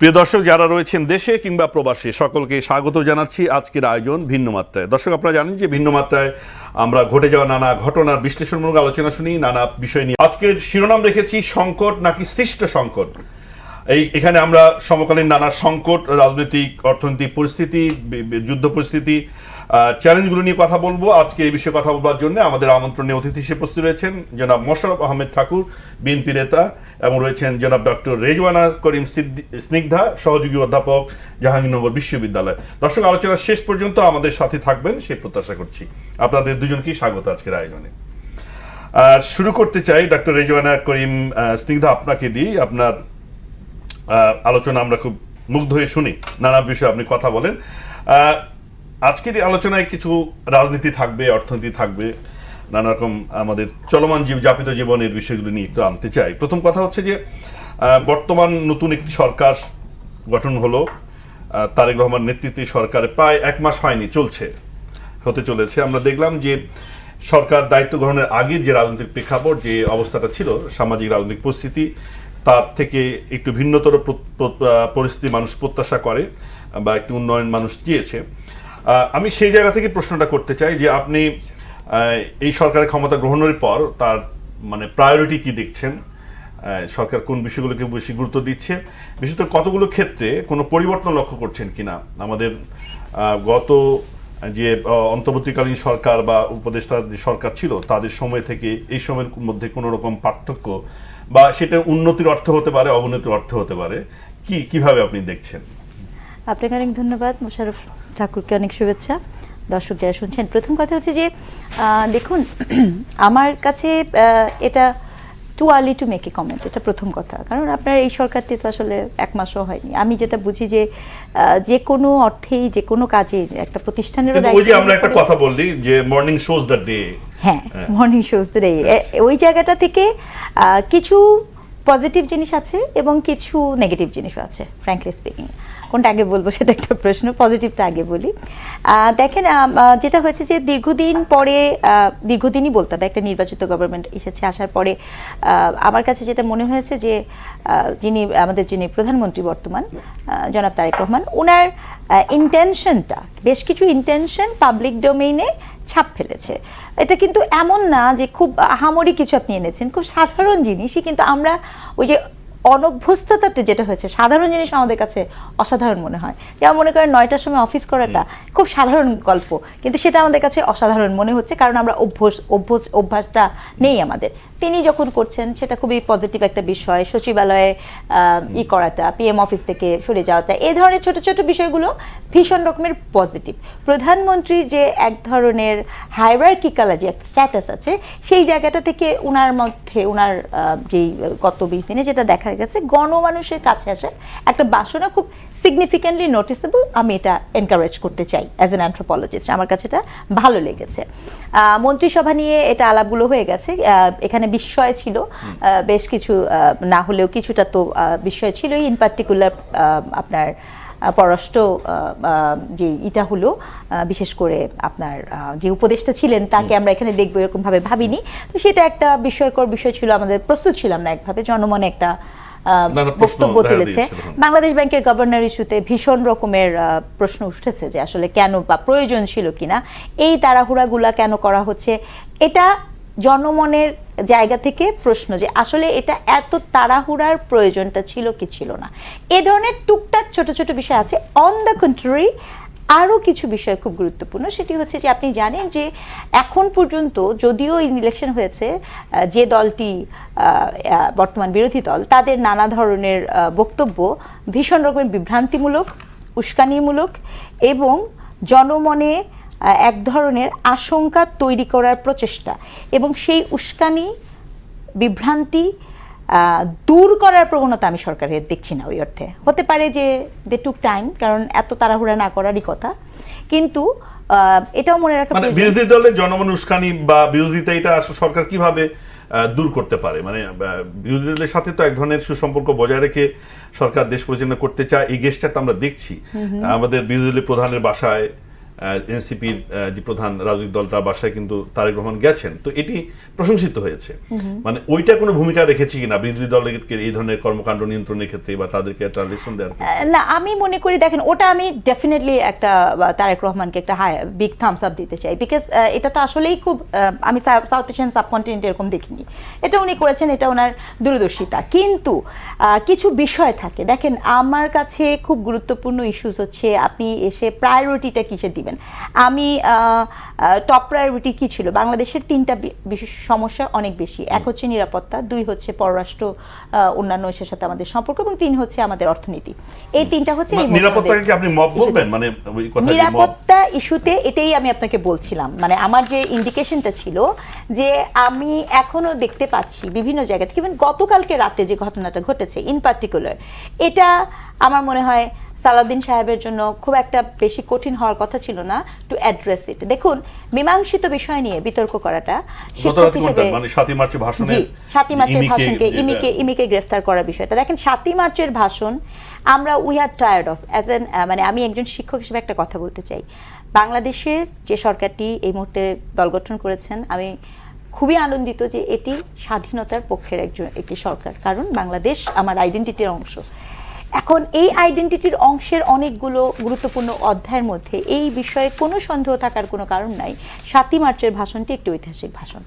প্রিয় দর্শক যারা রয়েছেন দেশে কিংবা প্রবাসে সকলকে স্বাগত জানাচ্ছি আজকের আয়োজন ভিন্ন মাত্রায়। দর্শক আপনারা জানেন যে ভিন্ন মাত্রায় আমরা ঘটে যাওয়া নানা ঘটনার বিশ্লেষণমূলক আলোচনা শুনি নানা বিষয় নিয়ে। আজকের শিরোনাম রেখেছি সংকট নাকি সৃষ্ট সংকট। এখানে আমরা সমকালীন নানা সংকট, রাজনৈতিক অর্থনৈতিক পরিস্থিতি, যুদ্ধ পরিস্থিতি, চ্যালেঞ্জগুলো নিয়ে কথা বলবো। আজকে এই বিষয়ে কথা বলবার জন্য আমাদের আমন্ত্রণে অতিথি হিসেবে উপস্থিত রয়েছেন জনাব মোশাররফ আহমেদ ঠাকুর, বিএনপি নেতা, এবং রয়েছেন জনাব ডক্টর রেজওয়ানা করিম স্নিগ্ধা, সহযোগী অধ্যাপক, জাহাঙ্গীরনগর বিশ্ববিদ্যালয়। দর্শক আলোচনার শেষ পর্যন্ত আমাদের সাথে থাকবেন সেই প্রত্যাশা করছি। আপনাদের দুজনকেই স্বাগত আজকের আয়োজনে। শুরু করতে চাই ডক্টর রেজওয়ানা করিম স্নিগ্ধা, আপনাকে দিই। আপনার আলোচনা আমরা খুব মুগ্ধ হয়ে শুনি, নানা বিষয়ে আপনি কথা বলেন। আজকের এই আলোচনায় কিছু রাজনীতি থাকবে, অর্থনীতি থাকবে, নানা রকম আমাদের চলমান যাপিত জীবনের বিষয়গুলো নিয়ে একটু আনতে চাই। প্রথম কথা হচ্ছে যে বর্তমান নতুন একটি সরকার গঠন হলো, তারেক রহমান নেতৃত্বে সরকারে প্রায় 1 মাস হয়নি, হতে চলেছে। আমরা দেখলাম যে সরকার দায়িত্ব গ্রহণের আগে যে রাজনৈতিক প্রেক্ষাপট, যে অবস্থাটা ছিল, সামাজিক রাজনৈতিক পরিস্থিতি, তার থেকে একটু ভিন্নতর পরিস্থিতি মানুষ প্রত্যাশা করে বা একটু উন্নয়ন মানুষ চেয়েছে। আমি সেই জায়গা থেকে প্রশ্নটা করতে চাই যে আপনি এই সরকারের ক্ষমতা গ্রহণের পর তার মানে প্রায়োরিটি কি দেখছেন, সরকার কোন বিষয়গুলোকে বেশি গুরুত্ব দিচ্ছে, বিশেষত কতগুলো ক্ষেত্রে কোনো পরিবর্তন লক্ষ্য করছেন কিনা? আমাদের গত যে অন্তর্বর্তীকালীন সরকার বা উপদেষ্টা যে সরকার ছিল তাদের সময় থেকে এই সময়ের মধ্যে কোনো রকম পার্থক্য, বা সেটা উন্নতির অর্থ হতে পারে, অবনতির অর্থ হতে পারে, কিভাবে আপনি দেখছেন? আপনাকে অনেক ধন্যবাদ। মোশাররফ ঠাকুরকে অনেক শুভেচ্ছা। দর্শক যারা শুনছেন, প্রথম কথা হচ্ছে যে দেখুন, আমার কাছে এটা too early to make a comment, এটা প্রথম কথা। কারণ আপনার এই সরকারটি তো আসলে 1 মাসও হয়নি। আমি যেটা বুঝি যে যে কোনো অর্থেই যে কোনো কাজে একটা প্রতিষ্ঠানেরও ওই যে আমরা একটা কথা বললি যে মর্নিং শোজ দ্য ডে, হ্যাঁ, মর্নিং শোজ দ্য ডে, ওই জায়গাটা থেকে কিছু পজিটিভ জিনিস আছে এবং কিছু নেগেটিভ জিনিসও আছে। ফ্র্যাঙ্কলি স্পিকিং, কোনটা আগে বলবো সেটা একটা প্রশ্ন। পজিটিভটা আগে বলি। দেখেন, যেটা হয়েছে যে দীর্ঘদিন পরে, দীর্ঘদিনই বলতে হবে, একটা নির্বাচিত গভর্নমেন্ট এসেছে, আসার পরে আমার কাছে যেটা মনে হয়েছে যে যিনি প্রধানমন্ত্রী বর্তমান, জনাব তারেক রহমান, ওনার ইন্টেনশনটা, বেশ কিছু ইন্টেনশন পাবলিক ডোমেইনে ছাপ ফেলেছে। এটা কিন্তু এমন না যে খুব আহামরি কিছু আপনি এনেছেন, খুব সাধারণ জিনিসই, কিন্তু আমরা ওই যে অনভ্যস্ততাতে যেটা হয়েছে, সাধারণ জিনিস আমাদের কাছে অসাধারণ মনে হয়। যেমন মনে করেন 9টার সময় অফিস করাটা খুব সাধারণ গল্প, কিন্তু সেটা আমাদের কাছে অসাধারণ মনে হচ্ছে, কারণ আমরা অভ্যাসটা নেই আমাদের। তিনি যখন করছেন সেটা খুবই পজিটিভ একটা বিষয়। সচিবালয়ে করাটা, পিএম অফিস থেকে সরে যাওয়াটা, এই ধরনের ছোট ছোট বিষয়গুলো ভীষণ রকমের পজিটিভ। প্রধানমন্ত্রীর যে এক ধরনের হায়ারার্কিক্যাল যে একটা স্ট্যাটাস আছে, সেই জায়গাটা থেকে ওনার মধ্যে, ওনার যেই গত 20 দিনে যেটা দেখা গেছে, গণমানুষের কাছে আসার একটা বাসনা খুব সিগনিফিক্যান্টলি নোটিসেবল। আমি এটা এনকারেজ করতে চাই অ্যাজ অ্যান অ্যানথ্রোপোলজিস্ট। আমার কাছে এটা ভালো লেগেছে। মন্ত্রিসভা নিয়ে এটা আলাপগুলো হয়ে গেছে। এখানে বিস্ময় ছিল বেশ কিছু, না হলেও কিছুটা তো বিস্ময় ছিলই। ইন পার্টিকুলার আপনার পররাষ্ট্র যে ইটা হলো, বিশেষ করে আপনার যে উপদেষ্টা ছিলেন তাকে আমরা এখানে দেখবো এরকমভাবে ভাবিনি। তো সেটা একটা বিস্ময়কর বিষয় ছিল। আমাদের প্রস্তুত ছিলাম না একভাবে। জনমনে একটা বক্তব্য তুলেছে। বাংলাদেশ ব্যাংকের গভর্নর ইস্যুতে ভীষণ রকমের প্রশ্ন উঠেছে যে আসলে কেন, বা প্রয়োজন ছিল কিনা, এই তাড়াহুড়াগুলা কেন করা হচ্ছে। এটা জনমনের জায়গা থেকে প্রশ্ন যে আসলে এটা এত তাড়াহুড়ার প্রয়োজনটা ছিল কি ছিল না। এ ধরনের টুকটাক ছোট ছোট বিষয় আছে। অন দ্য কন্ট্রারি, আরও কিছু বিষয় খুব গুরুত্বপূর্ণ। সেটি হচ্ছে যে আপনি জানেন যে এখন পর্যন্ত যদিও ইলেকশন হয়েছে, যে দলটি বর্তমান বিরোধী দল, তাদের নানা ধরনের বক্তব্য ভীষণ রকমের বিভ্রান্তিমূলক, উস্কানিমূলক, এবং জনমনে এক ধরনের আশঙ্কা তৈরি করার প্রচেষ্টা, এবং সেই উস্কানি, বিভ্রান্তি দূর করার প্রবণতা আমি সরকারের দেখছি না। ওই অর্থে হতে পারে যে দে টুক টাইম, কারণ এত তাড়াহুড়া না করারই কথা। কিন্তু এটাও মনে রাখা, মানে বিরোধী দলের জনমন উস্কানি বা বিরোধিতা, এটা সরকার কিভাবে দূর করতে পারে? মানে বিরোধী দলের সাথে তো এক ধরনের সুসম্পর্ক বজায় রেখে সরকার দেশ পরিচালনা করতে চায়, এই গেস্টটা আমরা দেখছি। আমাদের বিরোধী দলের প্রধানের বাসায় এনসিপির যে প্রধান রাজনৈতিক দল তার বাসায় কিন্তু তারেক রহমান গেছেন, তো এটি প্রশংসিত হয়েছে। মানে ওইটা কোনো ভূমিকা রেখেছে কিনা বিরোধী দলকে এই ধরনের কর্মকাণ্ড নিয়ন্ত্রণের ক্ষেত্রে বা তাদেরকে একটা লেসন দেওয়ার ক্ষেত্রে? না, আমি মনে করি দেখেন ওটা আমি ডেফিনেটলি একটা তারেক রহমানকে একটা বিগ থামস আপ দিতে চাই, বিকজ এটা তো আসলেই খুব আমি সাউথ এশিয়ান সাবকন্টিনেন্ট এরকম দেখিনি। এটা উনি করেছেন, এটা ওনার দূরদর্শিতা। কিন্তু কিছু বিষয় থাকে, দেখেন আমার কাছে খুব গুরুত্বপূর্ণ ইস্যুস হচ্ছে আপনি এসে প্রায়োরিটিটা কিসে দিবেন। আমি টপ প্রায়োরিটি কি ছিল, বাংলাদেশের তিনটা বিশেষ সমস্যা অনেক বেশি। এক হচ্ছে নিরাপত্তা, দুই হচ্ছে পররাষ্ট্র অন্যান্য দেশের সাথে আমাদের সম্পর্ক, এবং তিন হচ্ছে আমাদের অর্থনীতি। এই তিনটা হচ্ছে নিরাপত্তাকে কি আপনি মব বলবেন? মানে ওই কথা নিরাপত্তা ইস্যুতে এটাই আমি আপনাকে বলছিলাম, মানে আমার যে ইন্ডিকেশনটা ছিল যে আমি এখনো দেখতে পাচ্ছি বিভিন্ন জায়গাতে, ইভেন গতকালকে রাতে যে ঘটনাটা ঘটেছে ইন পার্টিকুলার, এটা আমার মনে হয় সালাউদ্দিন সাহেবের জন্য খুব একটা বেশি কঠিন হওয়ার কথা ছিল না টু অ্যাড্রেস ইট। দেখুন, মীমাংসিত বিষয় নিয়ে বিতর্ক করাটা শিক্ষক হিসেবে, মানে 7ই মার্চের ভাষণে, 7ই মার্চের ভাষণকে ইমিকে গ্রেফতার করার বিষয়টা দেখেন, 7ই মার্চের ভাষণ আমরা we are tired of as an, মানে আমি একজন শিক্ষক হিসেবে একটা কথা বলতে চাই। বাংলাদেশের যে সরকারটি এই মুহূর্তে দল গঠন করেছেন, আমি খুবই আনন্দিত যে এটি স্বাধীনতার পক্ষের একটি সরকার, কারণ বাংলাদেশ আমার আইডেন্টিটির অংশ। এখন এই আইডেন্টিটির অংশের অনেকগুলো গুরুত্বপূর্ণ অধ্যায়ের মধ্যে এই বিষয়ে কোনো সন্দেহ থাকার কোনো কারণ নাই। 7ই মার্চের ভাষণটি একটি ঐতিহাসিক ভাষণ,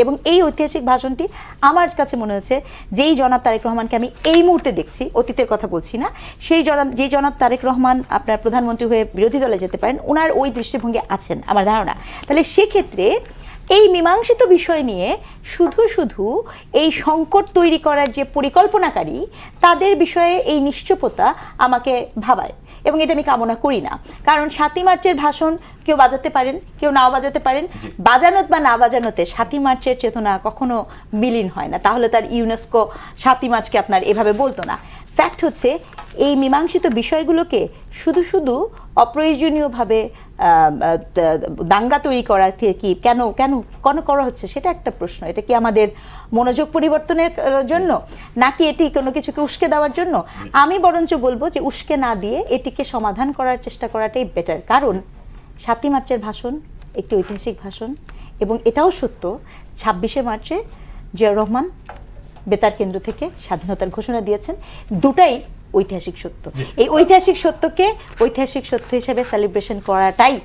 এবং এই ঐতিহাসিক ভাষণটি আমার কাছে মনে হচ্ছে যেই জনাব তারেক রহমানকে আমি এই মুহূর্তে দেখছি, অতীতের কথা বলছি না, যেই জনাব তারেক রহমান আপনার প্রধানমন্ত্রী হয়ে বিরোধী দলে যেতে পারেন, ওনার ওই দৃষ্টিভঙ্গি আছেন আমার ধারণা। তাহলে সেক্ষেত্রে এই মীমাংসিত বিষয় নিয়ে শুধু এই সংকট তৈরি করার যে পরিকল্পনাকারী, তাদের বিষয়ে এই নিশ্চুপতা আমাকে ভাবায়, এবং এটা আমি কামনা করি না। কারণ 7ই মার্চের ভাষণ কেউ বাজাতে পারেন, কেউ নাও বাজাতে পারেন, বাজানোত বা না বাজানোতে 7ই মার্চের চেতনা কখনো বিলীন হয় না। তাহলে তার ইউনেস্কো 7ই মার্চকে আপনার এভাবে বলতো না। ফ্যাক্ট হচ্ছে এই মীমাংসিত বিষয়গুলোকে শুধু অপ্রয়োজনীয়ভাবে দাঙ্গা তৈরি করা কি কেন করা হচ্ছে, সেটা একটা প্রশ্ন। এটা কি আমাদের মনোযোগ পরিবর্তনের জন্য, নাকি এটি কোনো কিছুকে উস্কে দেওয়ার জন্য? আমি বরঞ্চ বলবো যে উস্কে না দিয়ে এটিকে সমাধান করার চেষ্টা করাটাই বেটার। কারণ 7ই মার্চের ভাষণ একটি ঐতিহাসিক ভাষণ, এবং এটাও সত্য 26শে মার্চে জিয়াউর রহমান বেতার কেন্দ্র থেকে স্বাধীনতার ঘোষণা দিয়েছেন। দুটাই ঐতিহাসিক সত্য। এই ঐতিহাসিক সত্যকে ঐতিহাসিক সত্য হিসেবে সেলিব্রেশন করাটাই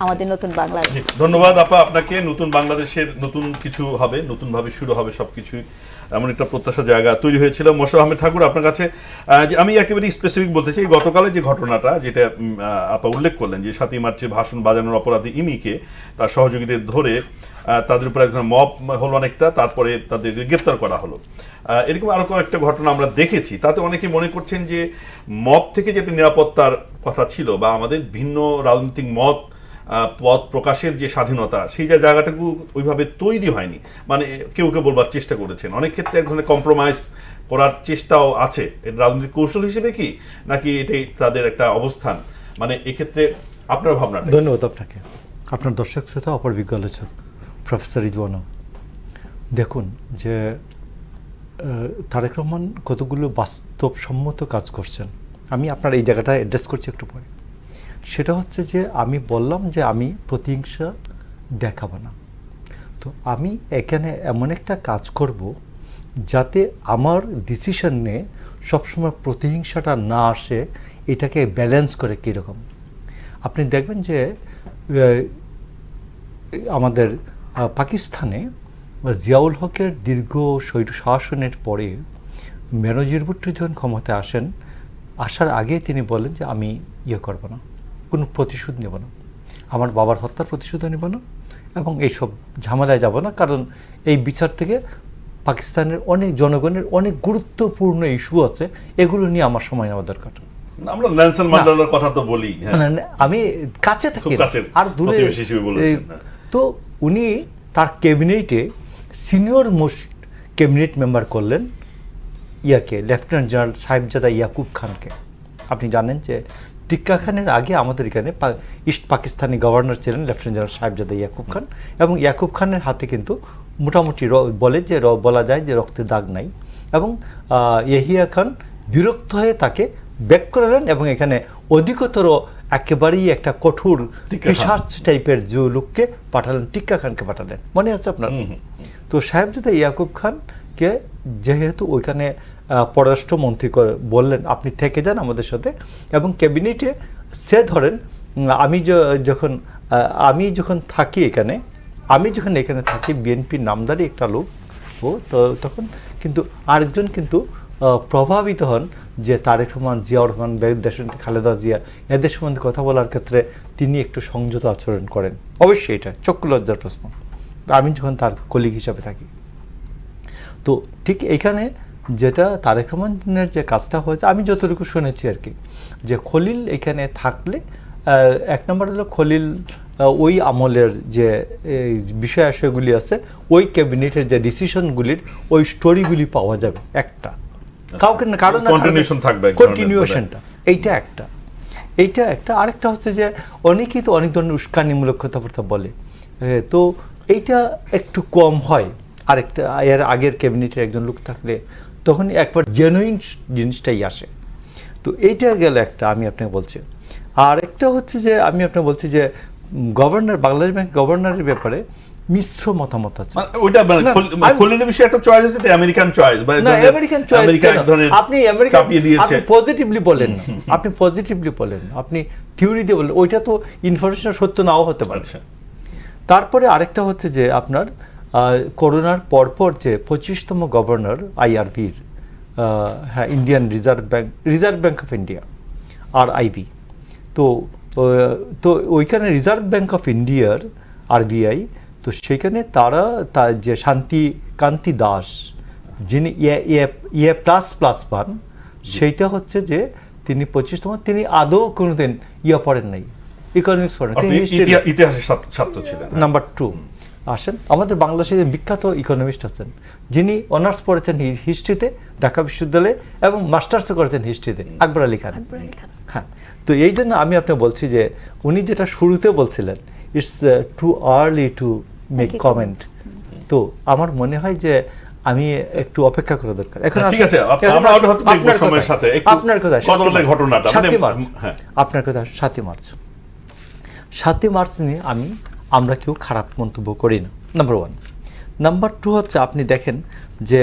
আমাদের নতুন বাংলাদেশ। ধন্যবাদ আপা আপনাকে। নতুন বাংলাদেশের নতুন কিছু হবে, নতুনভাবে শুরু হবে সবকিছুই, এমন একটা প্রত্যাশা জায়গা তৈরি হয়েছিল। মোশাররফ আহমেদ ঠাকুর, আপনার কাছে যে আমি একেবারে স্পেসিফিক বলতে চাই, গতকালের যে ঘটনাটা যেটা আপা উল্লেখ করলেন, যে 7ই মার্চে ভাষণ বাজানোর অপরাধী ইমিকে তার সহযোগীদের ধরে তাদের উপর এক ধরনের মব হলো অনেকটা, তারপরে তাদেরকে গ্রেপ্তার করা হলো। এরকম আরো কয়েকটা ঘটনা আমরা দেখেছি। তাতে অনেকে মনে করছেন যে মব থেকে যেটা নিরাপত্তার কথা ছিল, বা আমাদের ভিন্ন রাজনৈতিক মত পথ প্রকাশের যে স্বাধীনতা, সেই জায়গাটাকে ওইভাবে তৈরি হয়নি। মানে কেউ বলবার চেষ্টা করেছেন, অনেক ক্ষেত্রে এক ধরনের কম্প্রোমাইজ করার চেষ্টাও আছে। এটা রাজনৈতিক কৌশল হিসেবে কি, নাকি এটাই তাদের একটা অবস্থান? মানে এক্ষেত্রে আপনার ভাবনা। ধন্যবাদ আপনাকে, আপনার দর্শক শ্রোতা, অপর বিজ্ঞ আলোচক প্রফেসর রিজওয়ানা। দেখুন যে তারেক রহমান কতগুলো বাস্তবসম্মত কাজ করছেন, আমি আপনার এই জায়গাটা অ্যাড্রেস করছি একটু পরে। সেটা হচ্ছে যে আমি বললাম যে আমি প্রতিহিংসা দেখাবো না, তো আমি এখানে এমন একটা কাজ করব যাতে আমার ডিসিশন নিয়ে সবসময় প্রতিহিংসাটা না আসে, এটাকে ব্যালেন্স করে কীরকম। আপনি দেখবেন যে আমাদের পাকিস্তানে জিয়াউল হকের দীর্ঘ স্বৈর শাসনের পরে বেনজির ভুট্টো যখন ক্ষমতায় আসেন, আসার আগে তিনি বলেন যে আমি করব না, কোনো প্রতিশোধ নেব না, আমার বাবার হত্যার প্রতিশোধও নেব না, এবং এইসব ঝামেলায় যাব না, কারণ এই বিচার থেকে পাকিস্তানের অনেক জনগণের অনেক গুরুত্বপূর্ণ ইস্যু আছে, এগুলো নিয়ে আমার সময় নেওয়া দরকার। আমরা নেলসন ম্যান্ডেলার কথা তো বলি, আমি কাছে থাকি আর দূরে। তো উনি তার ক্যাবিনেটে সিনিয়র মোস্ট ক্যাবিনেট মেম্বার করলেন লেফটেন্যান্ট জেনারেল সাহেবজাদা ইয়াকুব খানকে। আপনি জানেন যে টিক্কা খানের আগে আমাদের এখানে ইস্ট পাকিস্তানি গভর্নর ছিলেন লেফটেন্যান্ট জেনারেল সাহেবজাদা ইয়াকুব খান, এবং ইয়াকুব খানের হাতে কিন্তু মোটামুটি বলা যায় যে রক্তের দাগ নাই, এবং ইয়াহিয়া খান বিরক্ত হয়ে তাকে ব্যাক করালেন এবং এখানে অধিকতর একেবারেই একটা কঠোর টিক্কা খান। পিশাচ টাইপের যে লোককে পাঠালেন, টিক্কা খানকে পাঠালেন, মনে আছে আপনার? তো সাহেবজাদা ইয়াকুব খানকে যেহেতু ওইখানে পররাষ্ট্রমন্ত্রী বললেন আপনি থেকে যান আমাদের সাথে, এবং ক্যাবিনেটে সে ধরেন আমি যখন থাকি এখানে, থাকি বিএনপির নামদারি একটা লোক, ও তো তখন কিন্তু আরেকজন কিন্তু প্রভাবিত হন যে তারেক রহমান, জিয়াউর রহমান, দেশনেত্রী খালেদা জিয়া এদের সম্বন্ধে কথা বলার ক্ষেত্রে তিনি একটু সংযত আচরণ করেন। অবশ্যই এটা চক্ষু লজ্জার প্রশ্ন, আমি যখন তার কলিগ হিসাবে থাকি। তো ঠিক এইখানে যেটা তারেক রহমানের যে কাজটা হয়েছে আমি যতটুকু শুনেছি আর কি, যে খলিল এখানে থাকলে এক নম্বর হলো খলিল ওই আমলের যে বিষয় আশয়গুলি আছে ওই ক্যাবিনেটের যে ডিসিশনগুলির ওই স্টোরিগুলি পাওয়া যাবে একটা, কাউকে না কারণ কন্টিনিউশনটা, এইটা একটা। আরেকটা হচ্ছে যে অনেকেই তো অনেক ধরনের উস্কানিমূলক কথাবার্তা বলে, তো এইটা একটু কম হয়। আরেকটা, এর আগের ক্যাবিনেটের একজন লোক থাকলে তখন একবার জেনুইন জিনিসটাই আসে। তো এইটা গেল একটা, আমি আপনাকে বলছি। আর একটা হচ্ছে যে আমি আপনাকে বলছি যে গভর্নর, বাংলাদেশ ব্যাংক গভর্নরের ব্যাপারে মিশ্র মতামত আছে। ওইটা খলিলের বিষয়ে একটা চয়েস আছে, আমেরিকান চয়েস বা আমেরিকান চয়েস, আপনি আমেরিকান পজিটিভলি বলেন না, আপনি পজিটিভলি বলেন, আপনি থিওরি দিয়ে বলেন, ওইটা তো ইনফরমেশন সত্য নাও হতে পারে। তারপরে আরেকটা হচ্ছে যে আপনার করোনার পরপর যে 25তম গভর্নর আইআরবির, হ্যাঁ, Indian reserve bank of India RIB, তো ওইখানে রিজার্ভ ব্যাংক অফ ইন্ডিয়ার RBI, তো সেখানে তার যে কান্তি দাস যিনি প্লাস পান, সেইটা হচ্ছে যে তিনি 25তম, তিনি আদৌ কোনোদিন পড়েন নাই, ইকোনমিক্স পড়েন, ইতিহাসের ছাত্র ছিলেন। নাম্বার 2 আসেন, আমাদের বাংলাদেশের বিখ্যাত ইকোনমিস্ট আছেন যিনি অনার্স পড়েছেন হিস্ট্রিতে ঢাকা বিশ্ববিদ্যালয়ে এবং মাস্টার্সও করেছেন হিস্ট্রিতে, আকবর আলী খান। হ্যাঁ, তো এই জন্য আমি আপনাকে বলছি যে উনি যেটা শুরুতে বলছিলেন it's too early to make comment, তো আমার মনে হয় যে আমি একটু অপেক্ষা করা দরকার। এখন ঠিক আছে, আমরা হয়তো দেখব সময়ের সাথে আপনার কথা ঘটনাটা 7 মার্চ, আপনার কথা 7 মার্চ নিয়ে আমরা কেউ খারাপ মন্তব্য করি না, নাম্বার 1। নাম্বার 2 হচ্ছে আপনি দেখেন যে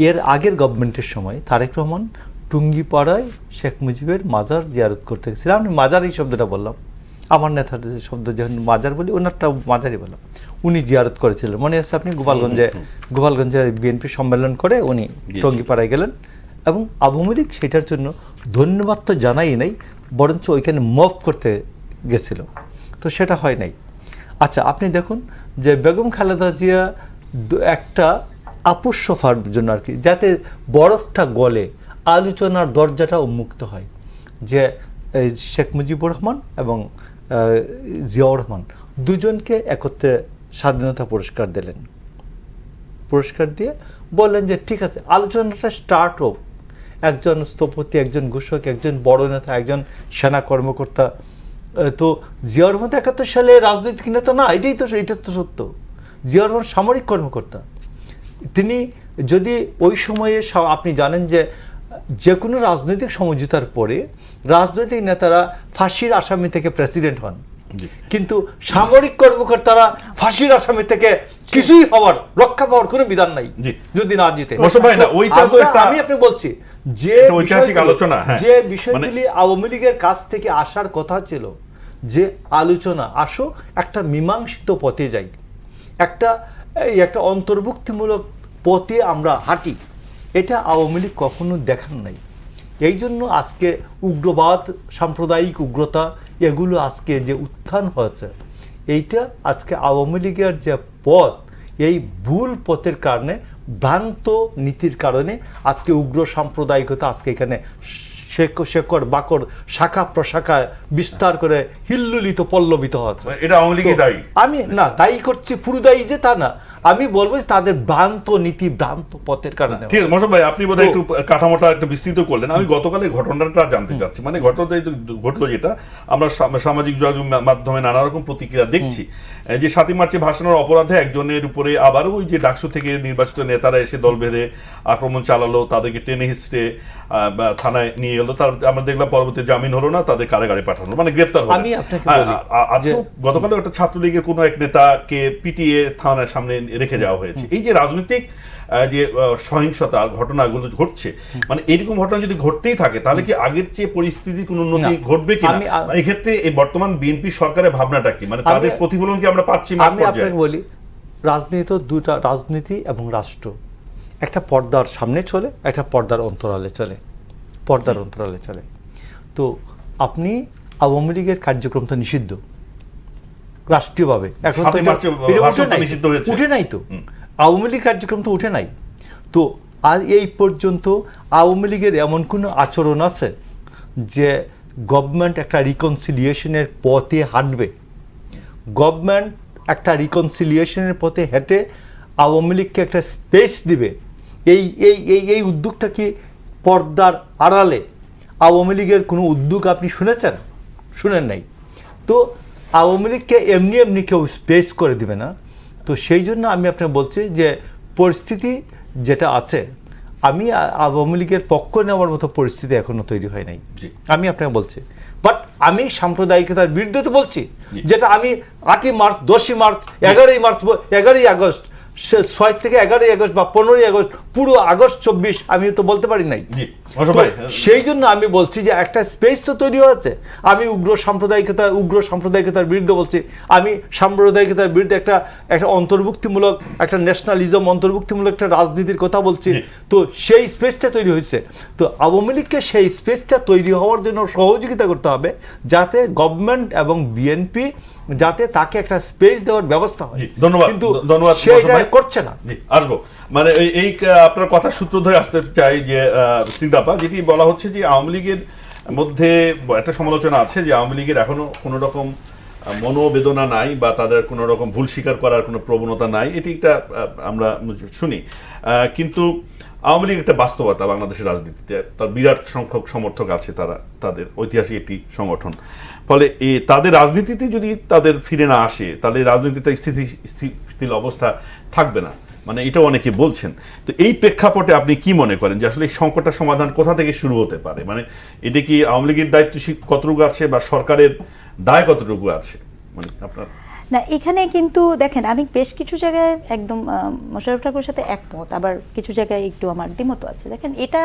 এর আগের গভর্নমেন্টের সময় তারেক রহমান টুঙ্গিপাড়ায় শেখ মুজিবের মাজার জিয়ারত করতে গেছিলাম। আমি মাজার এই শব্দটা বললাম, আমার নেতার শব্দ যখন মাজার বলি ওনারটা মাজারই বললাম। উনি জিয়ারত করেছিলেন, মনে আছে আপনি, গোপালগঞ্জে বিএনপি সম্মেলন করে উনি টুঙ্গিপাড়ায় গেলেন, এবং আওয়ামী লীগ সেটার জন্য ধন্যবাদ তো জানাই নাই, বরঞ্চ ওইখানে মফ করতে গেছিল, তো সেটা হয় নাই। আচ্ছা, আপনি দেখুন যে বেগম খালেদা জিয়া একটা আপোষ সফার জন্য আর কি, যাতে বরফটা গলে আলোচনার দরজাটা উন্মুক্ত হয়, যে শেখ মুজিবুর রহমান এবং জিয়াউর রহমান দুজনকে একত্রে স্বাধীনতা পুরস্কার দিলেন। পুরস্কার দিয়ে বললেন যে ঠিক আছে, আলোচনাটা স্টার্ট হোক, একজন স্থপতি, একজন ঘোষক, একজন বড় নেতা, একজন সেনা কর্মকর্তা। তো জিয়াউর রহমান 71 সালে রাজনৈতিক নেতা না, এটা তো সত্য। জিয়াউর রহমান সামরিক কর্মকর্তা। তিনি যদি ওই সময়ে, আপনি জানেন যে কোনো রাজনৈতিক সমঝোতার পরে রাজনৈতিক নেতারা ফাঁসির আসামি থেকে প্রেসিডেন্ট হন, কিন্তু সামরিক কর্মকর্তারা ফাঁসির আসামি থেকে কিছুই হওয়ার, রক্ষা পাওয়ার কোনো বিধান নাই যদি না জিতে। আমি আপনি বলছি যে ঐতিহাসিক আলোচনা, যে বিষয়গুলি আওয়ামী লীগের কাছ থেকে আসার কথা ছিল, যে আলোচনা আসো একটা মীমাংসিত পথে যাই, একটা অন্তর্ভুক্তিমূলক পথে আমরা হাঁটি, এটা আওয়ামী লীগ কখনো দেখান নাই। এই জন্য আজকে উগ্রবাদ, সাম্প্রদায়িক উগ্রতা, এগুলো আজকে যে উত্থান হয়েছে, এইটা আজকে আওয়ামী লীগের যে পথ, এই ভুল পথের কারণে, ভ্রান্ত নীতির কারণে আজকে উগ্র সাম্প্রদায়িকতা আজকে এখানে শেকড় বাকড়, শাখা প্রশাখা বিস্তার করে হিল্লুলিত পল্লবিত হচ্ছে। এটা আওয়ামী লীগই দায়ী? আমি না দায়ী করছি, পুরো দায়ী যে তা না, আমি বলবো যে তাদের ভ্রান্ত নীতি, ভ্রান্ত পথের কারণে। ঠিক আছে মোশাররফ ভাই, আপনি বোধহয় একটু কাঠামোটা একটু বিস্তৃত করলেন। আমি গতকালের ঘটনাটা জানতে চাচ্ছি, মানে ঘটনাটা ঘটলো যেটা আমরা সামাজিক যোগাযোগ মাধ্যমে নানা রকম প্রতিক্রিয়া দেখছি, যে 7ই মার্চে ভাষণের অপরাধে একজনের উপরে আবারও ওই যে ডাকসু থেকে নির্বাচিত নেতারা এসে দল বেঁধে আক্রমণ চালালো, তাদেরকে টেনে হিস্টে থানায় নিয়ে গেল, তার আমরা দেখলাম পরবর্তী জামিন হলো না, তাদের কারাগারে পাঠানো, মানে গ্রেপ্তার হলো। আমি আপনাকে বলি আজকে গতকালও একটা ছাত্রলীগের কোনো এক নেতাকে পিটিয়ে থানার সামনে রেখে যাওয়া হয়েছে। এই যে রাজনৈতিক যে সহিংসতার ঘটনাগুলো ঘটছে, মানে এরকম ঘটনা যদি ঘটতেই থাকে তাহলে কি আগের চেয়ে পরিস্থিতির কোনো উন্নতি ঘটবে কিনা? এই ক্ষেত্রে এই বর্তমান বিএনপি সরকারের ভাবনাটা কি, মানে তাদের প্রতিফলন কি আমরা পাচ্ছি? আমি আপনাকে বলি, রাজনীতি তো দুটা, রাজনীতি এবং রাষ্ট্র একটা পর্দার সামনে চলে, একটা পর্দার অন্তরালে চলে, পর্দার অন্তরালে চলে। তো আপনি আওয়ামী লীগের কার্যক্রম তো নিষিদ্ধ রাষ্ট্রীয়ভাবে, এখন তো উঠে নাই, তো আওয়ামী লীগ কার্যক্রম তো উঠে নাই। তো আর এই পর্যন্ত আওয়ামী লীগের এমন কোনো আচরণ আছে যে গভর্নমেন্ট একটা রিকনসিলিয়েশনের পথে হাঁটবে? গভর্নমেন্ট একটা রিকনসিলিয়েশনের পথে হেঁটে আওয়ামী লীগকে একটা স্পেস দিবে, এই এই এই এই উদ্যোগটা কি পর্দার আড়ালে আওয়ামী লীগের কোনো উদ্যোগ আপনি শুনেছেন? শুনেন নাই। তো আওয়ামী লীগকে এমনি এমনি কেউ স্পেস করে দিবে না। তো সেই জন্য আমি আপনাকে বলছি যে পরিস্থিতি যেটা আছে, আমি আওয়ামী লীগের পক্ষ নেওয়ার মতো পরিস্থিতি এখনো তৈরি হয় নাই, আমি আপনাকে বলছি। বাট আমি সাম্প্রদায়িকতার বিরুদ্ধে তো বলছি, যেটা আমি 8ই মার্চ, 10ই মার্চ, 11ই মার্চ, 11ই আগস্ট, 6 থেকে 11ই আগস্ট বা 15ই আগস্ট, পুরো আগস্ট 24 আমি তো বলতে পারি নাই। সেই জন্য আমি বলছি যে একটা স্পেস তো তৈরি হয়েছে। আমি উগ্র সাম্প্রদায়িকতার বিরুদ্ধে বলছি, আমি সাম্প্রদায়িকতার বিরুদ্ধে একটা অন্তর্ভুক্তিমূলক, একটা ন্যাশনালিজম অন্তর্ভুক্তিমূলক একটা রাজনীতির কথা বলছি। তো সেই স্পেসটা তৈরি হয়েছে। তো আওয়ামী লীগকে সেই স্পেসটা তৈরি হওয়ার জন্য সহযোগিতা করতে হবে, যাতে গভর্নমেন্ট এবং বিএনপি যাতে তাকে একটা স্পেস দেওয়ার ব্যবস্থা হয়। ধন্যবাদ। কিন্তু ধন্যবাদ, সেটা করছে না। আসবো মানে এই আপনার কথা সূত্র ধরে আসতে চাই যে শ্রীদাপা, যেটি বলা হচ্ছে যে আওয়ামী লীগের মধ্যে একটা সমালোচনা আছে যে আওয়ামী লীগের এখনো কোনো রকম মনোবেদনা নাই বা তাদের কোনো রকম ভুল স্বীকার করার কোনো প্রবণতা নাই, এটি একটা আমরা শুনি। কিন্তু আওয়ামী লীগ একটা বাস্তবতা বাংলাদেশের রাজনীতিতে, তার বিরাট সংখ্যক সমর্থক আছে, তাদের ঐতিহাসিক একটি সংগঠন। ফলে তাদের রাজনীতিতে যদি তাদের ফিরে না আসে, তাহলে রাজনীতিতে স্থিতিশীল অবস্থা থাকবে না, মানে এটাও অনেকে বলছেন। তো এই প্রেক্ষাপটে আপনি কি মনে করেন যে আসলে এই সংকটটা সমাধান কোথা থেকে শুরু হতে পারে? মানে এটা কি আওয়ামী লীগের দায়িত্ব কতটুকু আছে বা সরকারের দায় কতটুকু আছে, মানে আপনার? না, এখানে কিন্তু দেখেন, আমি বেশ কিছু জায়গায় একদম মোশাররফ ঠাকুরের সাথে একমত, আবার কিছু জায়গায় একটু আমার দ্বিমত আছে। দেখেন, এটা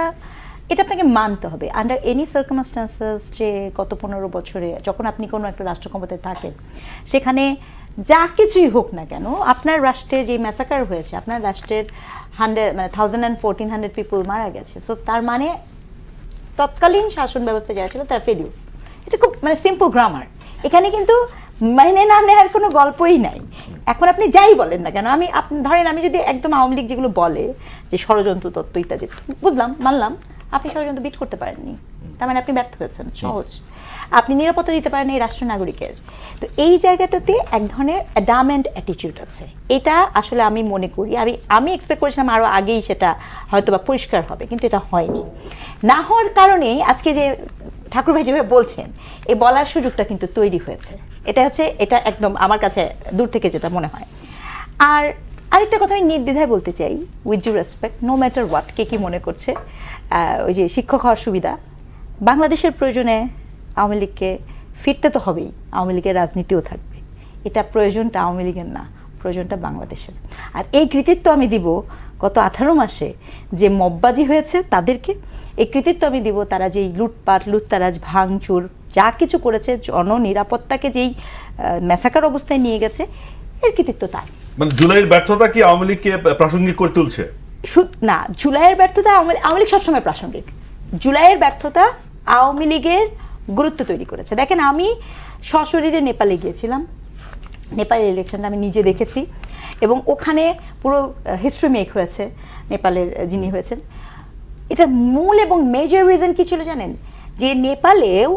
আপনাকে মানতে হবে আন্ডার এনি সার্কামস্টান্সেস, যে গত 15 বছরে যখন আপনি কোনো একটা রাষ্ট্র ক্ষমতায় থাকেন, সেখানে যা কিছুই হোক না কেন, আপনার রাষ্ট্রে যে ম্যাসাকার হয়েছে, আপনার রাষ্ট্রের 1,1400 পিপল মারা গেছে। সো তার মানে তৎকালীন শাসন ব্যবস্থা যারা ছিল তার ফেলিউর। এটা খুব মানে সিম্পল গ্রামার। এখানে কিন্তু মেনে না নেওয়ার কোনো গল্পই নাই। এখন আপনি যাই বলেন না কেন, ধরেন আমি যদি একদম আওয়ামী লীগ যেগুলো বলে যে ষড়যন্ত্র তত্ত্ব ইত্যাদি, বুঝলাম, মানলাম, আপনি ষড়যন্ত্র বিট করতে পারেননি, তার মানে আপনি ব্যর্থ হয়েছেন, সহজ। আপনি নিরাপত্তা দিতে পারেন এই রাষ্ট্র নাগরিকের। তো এই জায়গাটাতে এক ধরনের অ্যাডামেন্ট অ্যাটিটিউড আছে। এটা আসলে আমি মনে করি, আমি এক্সপেক্ট করেছিলাম আরও আগেই সেটা হয়তো বা পরিষ্কার হবে, কিন্তু এটা হয়নি। না হওয়ার কারণেই আজকে যে ঠাকুর ভাই যেভাবে বলছেন, এই বলার সুযোগটা কিন্তু তৈরি হয়েছে। এটা একদম আমার কাছে দূর থেকে যেটা মনে হয়। আর আরেকটা কথা আমি নির্দ্বিধায় বলতে চাই, with due respect, no matter what, কে কী মনে করছে, ওই যে শিক্ষক হওয়ার সুবিধা, বাংলাদেশের প্রয়োজনে আওয়ামী লীগকে ফিরতে তো হবেই, আওয়ামী লীগের রাজনীতিও থাকবে। এটা প্রয়োজনটা আওয়ামী লীগের না, প্রয়োজনটা বাংলাদেশের। আর এই কৃতিত্ব আমি দিব গত 18 মাসে যে মববাজি হয়েছে তাদেরকে, এই কৃতিত্ব আমি দিব তারা যেই লুটপাট, লুটতারাজ, ভাঙচুর যা কিছু করেছে, জননিরাপত্তাকে যেই ম্যাসাকার অবস্থায় নিয়ে গেছে, এর কৃতিত্ব তার। মানে জুলাইয়ের ব্যর্থতা কি আওয়ামী লীগকে প্রাসঙ্গিক করে তুলছে? না, জুলাইয়ের ব্যর্থতা আওয়ামী লীগ সবসময় প্রাসঙ্গিক। জুলাইয়ের ব্যর্থতা আওয়ামী লীগের গুরুত্ব তৈরি করেছে। দেখেন, আমি সশরীরে নেপালে গিয়েছিলাম, নেপালের ইলেকশনটা আমি নিজে দেখেছি, এবং ওখানে পুরো হিস্ট্রি মেক হয়েছে নেপালের যিনি হয়েছেন। এটার মূল এবং মেজর রিজন কি ছিল জানেন? যে নেপালেও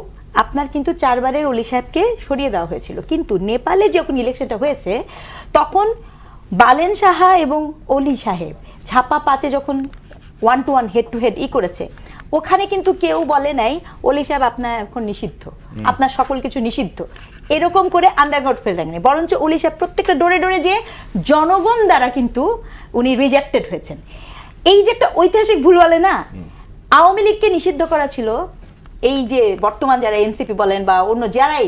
আপনার কিন্তু 4 বারের ওলি সাহেবকে সরিয়ে দেওয়া হয়েছিল, কিন্তু নেপালে যখন ইলেকশনটা হয়েছে তখন বালেন সাহা এবং অলি সাহেব ঝাপা পাচে যখন 1-to-1 হেড টু হেড করেছে, ওখানে কিন্তু কেউ বলে নাই অলি সাহেব আপনার এখন নিষিদ্ধ, আপনার সকল কিছু নিষিদ্ধ, এরকম করে আন্ডারগ্রাউন্ড ফেলে দেয়নি। বরঞ্চ অলি সাহেব প্রত্যেকটা ডোরে ডোরে যে জনগণ দ্বারা কিন্তু উনি রিজেক্টেড হয়েছেন। এই যে একটা ঐতিহাসিক ভুল বলে না, আওয়ামী লীগকে নিষিদ্ধ করা ছিল এই যে বর্তমান যারা এনসিপি বলেন বা অন্য যারাই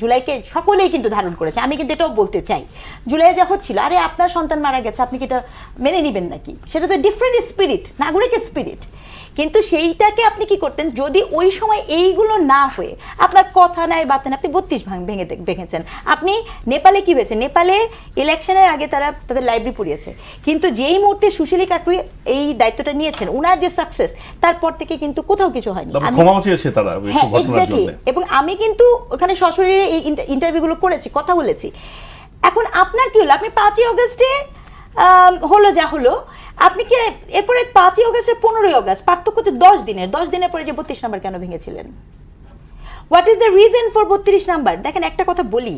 জুলাইকে সকলেই কিন্তু ধারণ করেছে। আমি কিন্তু এটাও বলতে চাই, জুলাই যা হচ্ছিল, আরে আপনার সন্তান মারা গেছে, আপনি কি এটা মেনে নেবেন নাকি? সেটা তো ডিফারেন্ট স্পিরিট, নাগরিকের স্পিরিট। কিন্তু সেইটাকে আপনি কি করতেন যদি ওই সময় এইগুলো না হয়ে আপনার কথা নাই বাতেন, আপনি 32 ভেঙেছেন। আপনি নেপালে কি হয়েছে, নেপালে ইলেকশনের আগে তারা তাদের লাইব্রেরি পুড়িয়েছে, কিন্তু যেই মুহূর্তে সুশীলী কাকুই এই দায়িত্বটা নিয়েছেন, ওনার যে সাকসেস, তারপর থেকে কিন্তু কোথাও কিছু হয়নি। ক্ষমাও চেয়েছে তারা এইসব ঘটনার জন্য। এবং আমি কিন্তু ওখানে সশরীরে এই ইন্টারভিউগুলো করেছি, কথা বলেছি। এখন আপনার কি হলো, আপনি 5ই অগস্টে হলো যা হলো, আপনি কি এরপরে 5ই অগস্টের 15ই অগস্ট পার্থক্য তো 10 দিনের পরে যে 32 নাম্বার কেন ভেঙেছিলেন? What is the reason for 32 number? দেখেন একটা কথা বলি,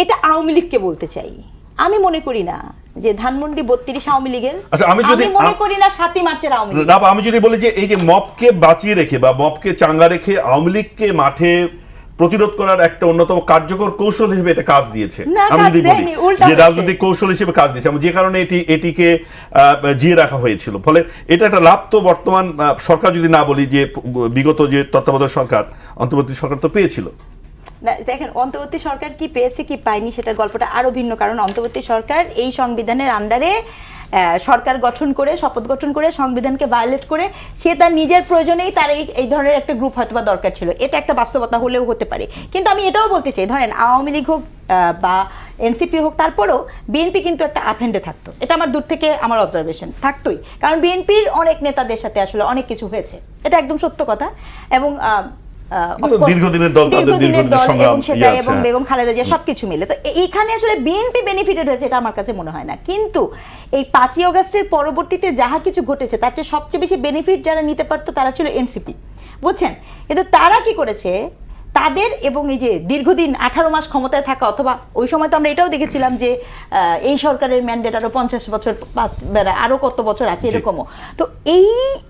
এটা আওয়ামী লীগকে বলতে চাই, আমি মনে করি না যে ধানমন্ডি 32 আওয়ামী লীগের, আচ্ছা, আমি মনে করি না 7ই মার্চের আওয়ামী লীগ। না, আমি যদি বলি যে এই যে মবকে বাঁচিয়ে রেখে বা মবকে চাঙ্গা রেখে আওয়ামী লীগকে মাঠে প্রতিরোধ করার একটা অন্যতম কার্যকর কৌশল হিসেবে এটা কাজ দিয়েছে। আমি যদি বলি যে রাজনৈতিক কৌশল হিসেবে কাজ দিয়েছে, যে কারণে এটিকে জিয়ে রাখা হয়েছিল। ফলে এটা একটা লাভ তো বর্তমান সরকার, যদি না বলি যে বিগত যে তত্ত্বাবধায়ক সরকার, অন্তর্বর্তী সরকার তো পেয়েছিল। দেখেন অন্তর্বর্তী সরকার কি পেয়েছে কি পায়নি সেটা গল্পটা আরো ভিন্ন। কারণ অন্তর্বর্তী সরকার এই সংবিধানের আন্ডারে সরকার গঠন করে, শপথ গঠন করে, সংবিধানকে ভায়োলেট করে, সে তার নিজের প্রয়োজনেই তার এই ধরনের একটা গ্রুপ হয়তো বা দরকার ছিল। এটা একটা বাস্তবতা হলেও হতে পারে। কিন্তু আমি এটাও বলতে চাই, ধরেন আওয়ামী লীগ হোক বা এনসিপি হোক, তারপরেও বিএনপি কিন্তু একটা আপহ্যান্ডে থাকতো। এটা আমার দূর থেকে আমার অবজারভেশন থাকতোই, কারণ বিএনপির অনেক নেতাদের সাথে আসলে অনেক কিছু হয়েছে, এটা একদম সত্য কথা। এবং দীর্ঘদিনের দল এবং বেগম খালেদা জিয়া সবকিছু মিলে তো এইখানে আসলে বিএনপি বেনিফিটেড হয়েছে, এটা আমার কাছে মনে হয় না। কিন্তু এই 5ই অগস্টের পরবর্তীতে যাহা কিছু ঘটেছে, তার চেয়ে সবচেয়ে বেশি বেনিফিট যারা নিতে পারতো তারা ছিল এনসিপি, বুঝছেন? কিন্তু তারা কি করেছে, তাদের এবং এই যে দীর্ঘদিন 18 মাস ক্ষমতায় থাকা, অথবা ওই সময় তো আমরা এটাও দেখেছিলাম যে এই সরকারের ম্যান্ডেট আরো 50 বছর, আরো কত বছর আছে এরকমও। তো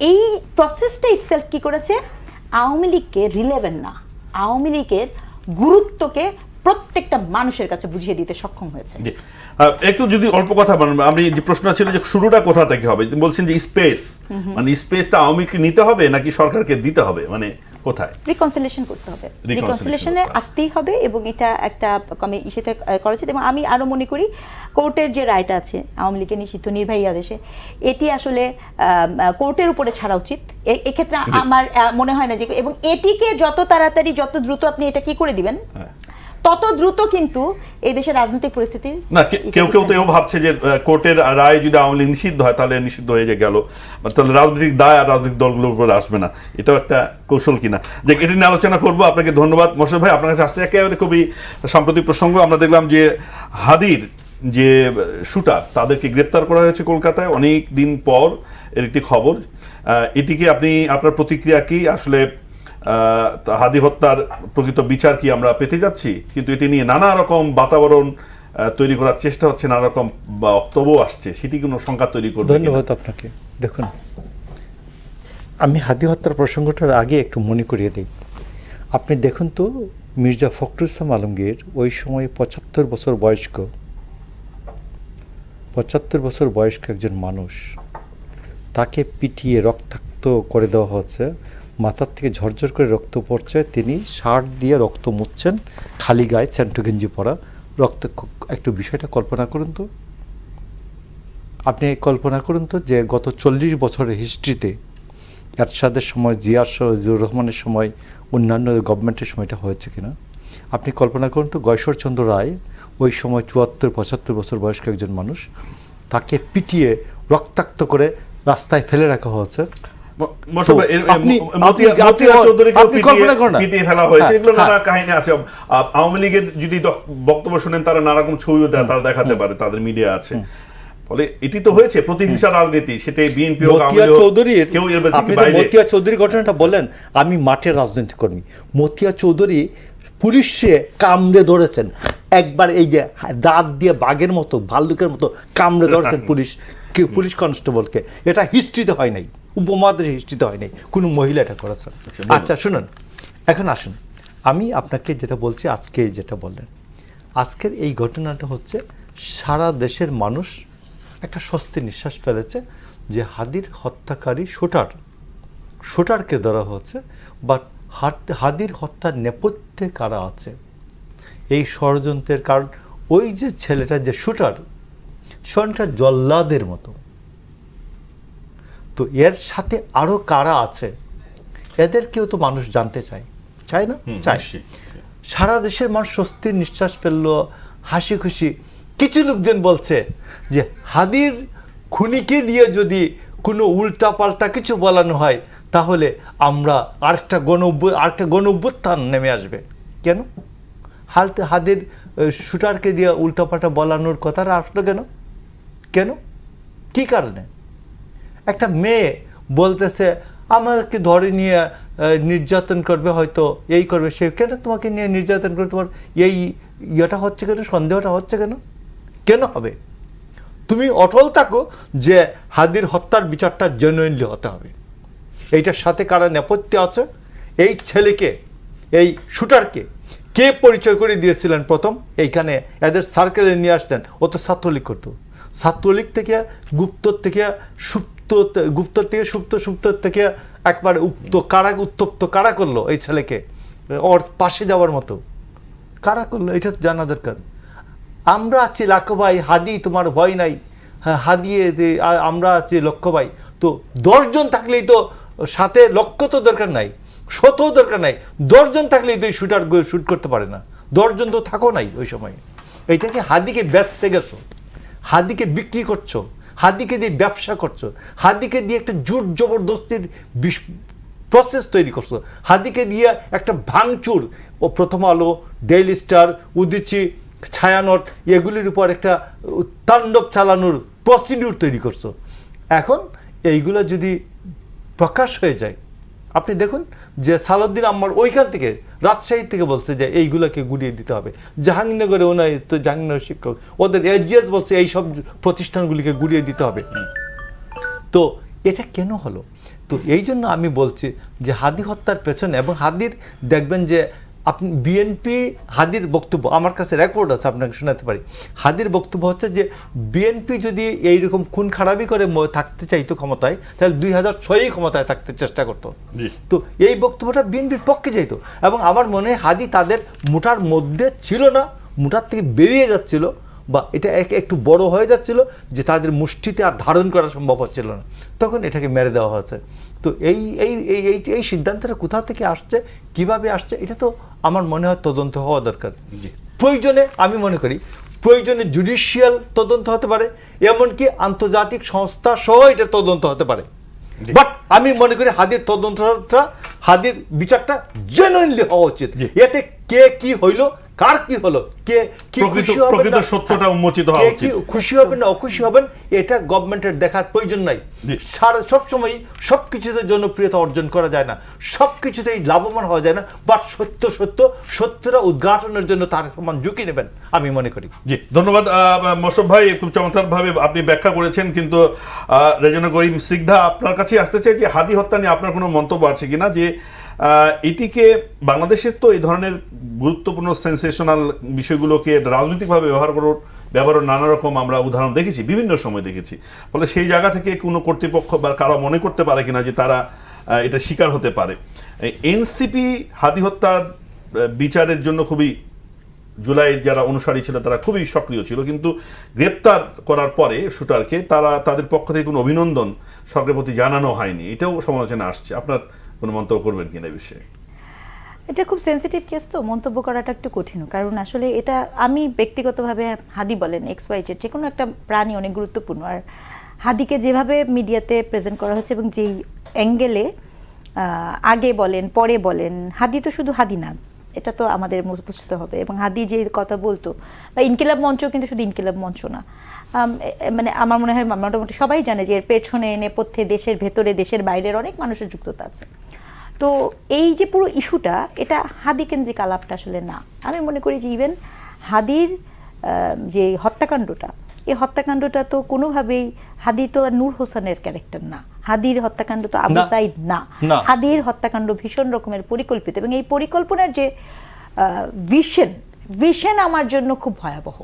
এই প্রসেসটা ইটসেলফ কি করেছে, আওয়ামী লীগকে রিলেভেন্ট না, আওয়ামী লীগের গুরুত্বকে প্রত্যেকটা মানুষের কাছে বুঝিয়ে দিতে সক্ষম হয়েছে। একটু যদি অল্প কথা বলেন, আমি যে প্রশ্ন ছিল যে শুরুটা কোথা থেকে হবে, বলছেন যে স্পেস, মানে স্পেসটা আওয়ামী লীগকে নিতে হবে নাকি সরকারকে দিতে হবে, মানে কোথায় রিকনসিলিয়েশন করতে হবে, রিকনসিলিয়েশনে আসতেই হবে। এবং এটা একটা ইসেতে করা উচিত। এবং আমি আরো মনে করি কোর্টের যে রায়টা আছে আওয়ামী লীগের নিষিদ্ধ নির্বাহী আদেশে, এটি আসলে কোর্টের উপরে ছাড়া উচিত। এক্ষেত্রে আমার মনে হয় না যে, এবং এটিকে যত তাড়াতাড়ি যত দ্রুত আপনি এটা কি করে দিবেন, তত দ্রুত কিন্তু এই দেশের রাজনৈতিক পরিস্থিতি না। কেউ কেউ তো এও ভাবছে যে কোর্টের রায় যদি আওয়ামী লীগ নিষিদ্ধ হয় তাহলে নিষিদ্ধ হয়ে গেল, তাহলে রাজনৈতিক দায় আর রাজনৈতিক দলগুলোর উপর আসবে না। এটাও একটা কৌশল কিনা, যে এটি নিয়ে আলোচনা করবো। আপনাকে ধন্যবাদ মোশাররফ ভাই। আপনার কাছে আসতে একেবারে খুবই সাম্প্রতিক প্রসঙ্গ। আমরা দেখলাম যে হাদির যে শুটার, তাদেরকে গ্রেপ্তার করা হয়েছে কলকাতায় অনেক দিন পর, এর একটি খবর। এটিকে আপনি, আপনার প্রতিক্রিয়া কি? আসলে হাদি হত্যার প্রকৃত বিচার কি আমরা পেতে যাচ্ছি? কিন্তু এটি নিয়ে নানা রকম বাতাবরণ তৈরি করার চেষ্টা হচ্ছে, নানা রকম বক্তব্য আসছে, সেটি কোনো সংখ্যা তৈরি করবে? ধন্যবাদ আপনাকে। দেখুন, আমি হাদি হত্যার প্রসঙ্গটার আগে একটু মনে করিয়ে দিই। আপনি দেখুন তো, মির্জা ফখরুল ইসলাম আলমগীর ওই সময় 75 বছর বয়স্ক একজন মানুষ, তাকে পিটিয়ে রক্তাক্ত করে দেওয়া হচ্ছে, মাথার থেকে ঝরঝর করে রক্ত পড়ছে, তিনি শার্ট দিয়ে রক্ত মুছছেন, খালি গায়ে স্যান্টো গেঞ্জি পরা, রক্ত। একটু বিষয়টা কল্পনা করুন তো, আপনি কল্পনা করুন তো যে গত 40 বছরের হিস্ট্রিতে এরশাদের সময়, জিয়াউর রহমানের সময়, অন্যান্য গভর্নমেন্টের সময় এটা হয়েছে কিনা আপনি কল্পনা করুন তো। গয়েশ্বরচন্দ্র রায় ওই সময় 74-75 বছর বয়স্ক একজন মানুষ, তাকে পিটিয়ে রক্তাক্ত করে রাস্তায় ফেলে রাখা হয়েছে। আওয়ামী লীগের যদি বক্তব্য শুনেন, তারা নানা রকম ছবিও তারা দেখাতে পারে, তাদের মিডিয়া আছে। ফলে এটি তো হয়েছে প্রতিহিংসা রাজনীতি, সেটা বিএনপি হোক, মতিয়া চৌধুরীর ঘটনাটা বললেন। আমি মাঠের রাজনীতি কর্মী। মতিয়া চৌধুরী পুলিশে কামড়ে ধরেছেন, একবার এই যে দাঁত দিয়ে বাঘের মতো ভাল্লুকের মতো কামড়ে ধরছেন পুলিশ কনস্টেবলকে, এটা হিস্ট্রিতে হয় নাই, উপমহাদেশে হিস্ট্রিতে হয় নাই, কোনো মহিলা এটা করেছেন। আচ্ছা শুনুন, এখন আসুন আমি আপনাকে যেটা বলছি, আজকে যেটা বললেন, আজকের এই ঘটনাটা হচ্ছে সারা দেশের মানুষ একটা স্বস্তির নিঃশ্বাস ফেলেছে যে হাদির হত্যাকারী শুটারকে ধরা হচ্ছে, বাট হাদির হত্যার নেপথ্যে কারা আছে এই ষড়যন্ত্রের, কারণ ওই যে ছেলেটা যে শুটার সেটা জল্লাদের মতো, তো এর সাথে আরো কারা আছে এদেরকেও তো মানুষ জানতে চায় না? চায়। সারা দেশের মানুষ স্বস্তির নিঃশ্বাস ফেললো, হাসি খুশি। কিছু লোকজন বলছে যে হাদির খুনিকে দিয়ে যদি কোনো উল্টা পাল্টা কিছু বলানো হয় তাহলে আমরা আরেকটা গণ অভ্যুত্থান নেমে আসবে। কেন হাদির শুটারকে দিয়ে উল্টাপাল্টা বলানোর কথাটা আসলো কেন কি কারণে? একটা মেয়ে বলতেছে আমাকে ধরে নিয়ে নির্যাতন করবে, হয়তো এই করবে, সে কেন তোমাকে নিয়ে নির্যাতন করে, তোমার এই ইয়েটা হচ্ছে কেন, সন্দেহটা হচ্ছে কেন হবে? তুমি অটল থাকো যে হাদির হত্যার বিচারটা জেনুইনলি হতে হবে। এইটার সাথে কারা নেপথ্যে আছে, এই ছেলেকে, এই শুটারকে কে পরিচয় করে দিয়েছিলেন প্রথম, এইখানে এদের সার্কেলে নিয়ে আসলেন, ও তো ছাত্রলীগ করতো, ছাত্রলীগ থেকে গুপ্তর থেকে সুপ্ত থেকে একবার উত্তপ্ত কারা করলো এই ছেলেকে, ওর পাশে যাওয়ার মতো কারা করলো, এটা জানা দরকার। আমরা আছি লাখো ভাই, হাদি তোমার ভয় নাই, হাদি আমরা আছি লক্ষ্য ভাই, তো 10 জন থাকলেই তো, সাথে লক্ষ্য তো দরকার নাই, শতও দরকার নাই, 10 জন থাকলেই তো শুটার শুট করতে পারে না, 10 জন তো থাকো নাই ওই সময়। এইটাকে হাদিকে বেচতে গেছো, হাদিকে বিক্রি করছো, হাদিকে দিয়ে ব্যবসা করছো, হাদিকে দিয়ে একটা জোর জবরদস্তির প্রসেস তৈরি করছো, হাদিকে দিয়ে একটা ভাঙচুর, ও প্রথম আলো, ডেইলি স্টার, উদিচি, ছায়ানট এগুলির উপর একটা তাণ্ডব চালানোর প্রসিডিউর তৈরি করছো। এখন এইগুলো যদি প্রকাশ হয়ে যায়, আপনি দেখুন যে সালাউদ্দিন আম্মার ওইখান থেকে রাজশাহী থেকে বলছে যে এইগুলোকে গুড়িয়ে দিতে হবে, জাহাঙ্গীরনগরে ওনার তো জাহাঙ্গীরনগর শিক্ষক, ওদের এজিএস বলছে এই সব প্রতিষ্ঠানগুলিকে গুড়িয়ে দিতে হবে। তো এটা কেন হলো? তো এই জন্য আমি বলছি যে হাদি হত্যার পেছনে, এবং হাদির দেখবেন যে আপনি বিএনপি, হাদির বক্তব্য আমার কাছে রেকর্ড আছে, আপনাকে শোনাতে পারি। হাদির বক্তব্য হচ্ছে যে বিএনপি যদি এইরকম খুন খারাপি করে থাকতে চাইতো ক্ষমতায়, তাহলে 2006 ক্ষমতায় থাকতে চেষ্টা করতো। তো এই বক্তব্যটা বিএনপির পক্ষে যাইতো, এবং আমার মনে হয় হাদি তাদের মুঠার মধ্যে ছিল না, মুঠার থেকে বেরিয়ে যাচ্ছিল, বা এটা একটু বড় হয়ে যাচ্ছিল যে তাদের মুষ্টিতে আর ধারণ করা সম্ভব হচ্ছিল না, তখন এটাকে মেরে দেওয়া হয়েছে। তো এই সিদ্ধান্তটা কোথা থেকে আসছে, কিভাবে আসছে, এটা তো আমার মনে হয় তদন্ত হওয়া দরকার। প্রয়োজনে আমি মনে করি প্রয়োজনে জুডিশিয়াল তদন্ত হতে পারে, এমনকি আন্তর্জাতিক সংস্থা সহ এটা তদন্ত হতে পারে, বাট আমি মনে করি হাদির তদন্তটা, হাদির বিচারটা জেনুইনলি হওয়া উচিত। এতে কে কি হইলো, কার কি হলো, কে কি প্রকৃত সত্যটা উন্মোচিত হওয়া উচিত, খুশি হবেন না অখুশি হবেন, এটা গভর্নমেন্টের দেখার প্রয়োজন নাই। সবসময় সবকিছুতে জনপ্রিয়তা অর্জন করা যায় না, সবকিছুতেই লাভবান হওয়া যায় না, বাট সত্যটা উদ্ঘাটনের জন্য তার সমান ঝুঁকি নেবেন আমি মনে করি। জি, ধন্যবাদ মোশাররফ ভাই, খুব চমৎকারভাবে আপনি ব্যাখ্যা করেছেন। কিন্তু রেজনা করিম সিকদা, আপনার কাছে আসতে চাই যে হাদি হত্যা নিয়ে আপনার কোনো মন্তব্য আছে কিনা, যে এটিকে বাংলাদেশের তো এই ধরনের গুরুত্বপূর্ণ সেন্সেশনাল বিষয়গুলোকে রাজনৈতিকভাবে ব্যবহার নানা রকম আমরা উদাহরণ দেখেছি, বিভিন্ন সময় দেখেছি, ফলে সেই জায়গা থেকে কোনো কর্তৃপক্ষ বা কারো মনে করতে পারে কিনা যে তারা এটা শিকার হতে পারে। এনসিপি হাদি হত্যার বিচারের জন্য খুবই, জুলাইয়ের যারা অনুসারী ছিল তারা খুবই সক্রিয় ছিল, কিন্তু গ্রেপ্তার করার পরে শুটারকে তাদের পক্ষ থেকে কোনো অভিনন্দন সরকারের প্রতি জানানো হয়নি, এটাও সমালোচনা আসছে। আপনার কোনো মন্তব্য করবেন কিনা এই বিষয়ে? এটা খুব সেন্সিটিভ কেস, তো মন্তব্য করাটা একটু কঠিন, কারণ আসলে এটা আমি ব্যক্তিগতভাবে, হাদি বলেন XYZ যে কোনো একটা প্রাণী অনেক গুরুত্বপূর্ণ, আর হাদিকে যেভাবে মিডিয়াতে প্রেজেন্ট করা হচ্ছে এবং যেই অ্যাঙ্গেলে আগে বলেন পরে বলেন, হাদি তো শুধু হাদি না, এটা তো আমাদের বুঝতে হবে। এবং হাদি যে কথা বলতো, বা ইনকিলাব মঞ্চ কিন্তু শুধু ইনকিলাব মঞ্চ না, মানে আমার মনে হয় মোটামুটি সবাই জানে যে এর পেছনে নেপথ্যে দেশের ভেতরে দেশের বাইরের অনেক মানুষের যুক্ততা আছে। তো এই যে পুরো ইস্যুটা, এটা হাদি কেন্দ্রিক আলাপটা আসলে না। আমি মনে করি যে ইভেন হাদির যে হত্যাকাণ্ডটা, এই হত্যাকাণ্ডটা তো কোনোভাবেই, হাদি তো আর নূর হোসেনের ক্যারেক্টার না, হাদির হত্যাকাণ্ড তো আবু সাইদ না, হাদির হত্যাকাণ্ড ভীষণ রকমের পরিকল্পিত, এবং এই পরিকল্পনার যে ভিশন আমার জন্য খুব ভয়াবহ।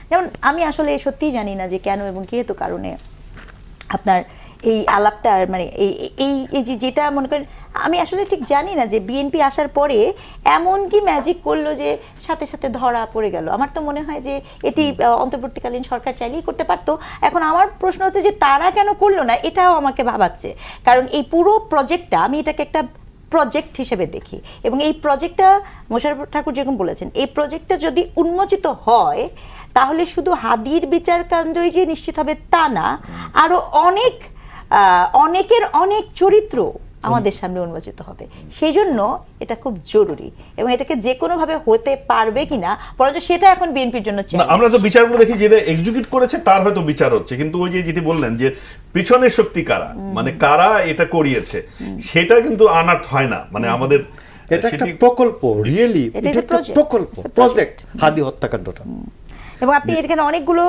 যেমন আমি আসলে সত্যিই জানি না যে কেন এবং কি হেতু কারণে আপনার এই আলাপটা, মানে এই যে যেটা মনে করেন, আমি আসলে ঠিক জানি না যে বিএনপি আসার পরে এমন কি ম্যাজিক করলো যে সাথে সাথে ধরা পড়ে গেল। আমার তো মনে হয় যে এটি অন্তর্বর্তীকালীন সরকার চাইলেই করতে পারতো। এখন আমার প্রশ্ন হচ্ছে যে তারা কেন করলো না, এটাও আমাকে ভাবাচ্ছে। কারণ এই পুরো প্রজেক্টটা, আমি এটাকে একটা প্রজেক্ট হিসেবে দেখি, এবং এই প্রজেক্টটা মোশাররফ ঠাকুর যেরকম বলেছেন, এই প্রজেক্টটা যদি উন্মোচিত হয় তাহলে শুধু হাদির বিচার কাণ্ডই যে নিশ্চিত হবে তা না, আরো অনেকের অনেক চরিত্র আমাদের সামনে উন্মোচিত হবে। সেই জন্য এটা খুব জরুরি, এবং এটাকে যে কোনোভাবে হতে পারবে কিনা বরঞ্চ সেটা এখন বিএনপির জন্য চ্যালেঞ্জ। আমরা তো বিচারগুলো দেখি, যেটা এক্সিকিউট করেছে তার হয়তো বিচার হচ্ছে, কিন্তু ওই যে যেটি বললেন যে পিছনের শক্তি কারা, মানে কারা এটা করিয়েছে, সেটা কিন্তু আনার্ট হয় না। মানে আমাদের এটা একটা প্রকল্প, রিয়েলি এটা একটা প্রকল্প, প্রজেক্ট হাদি হত্যাকাণ্ডটা। এবং আপনি এখানে অনেকগুলো,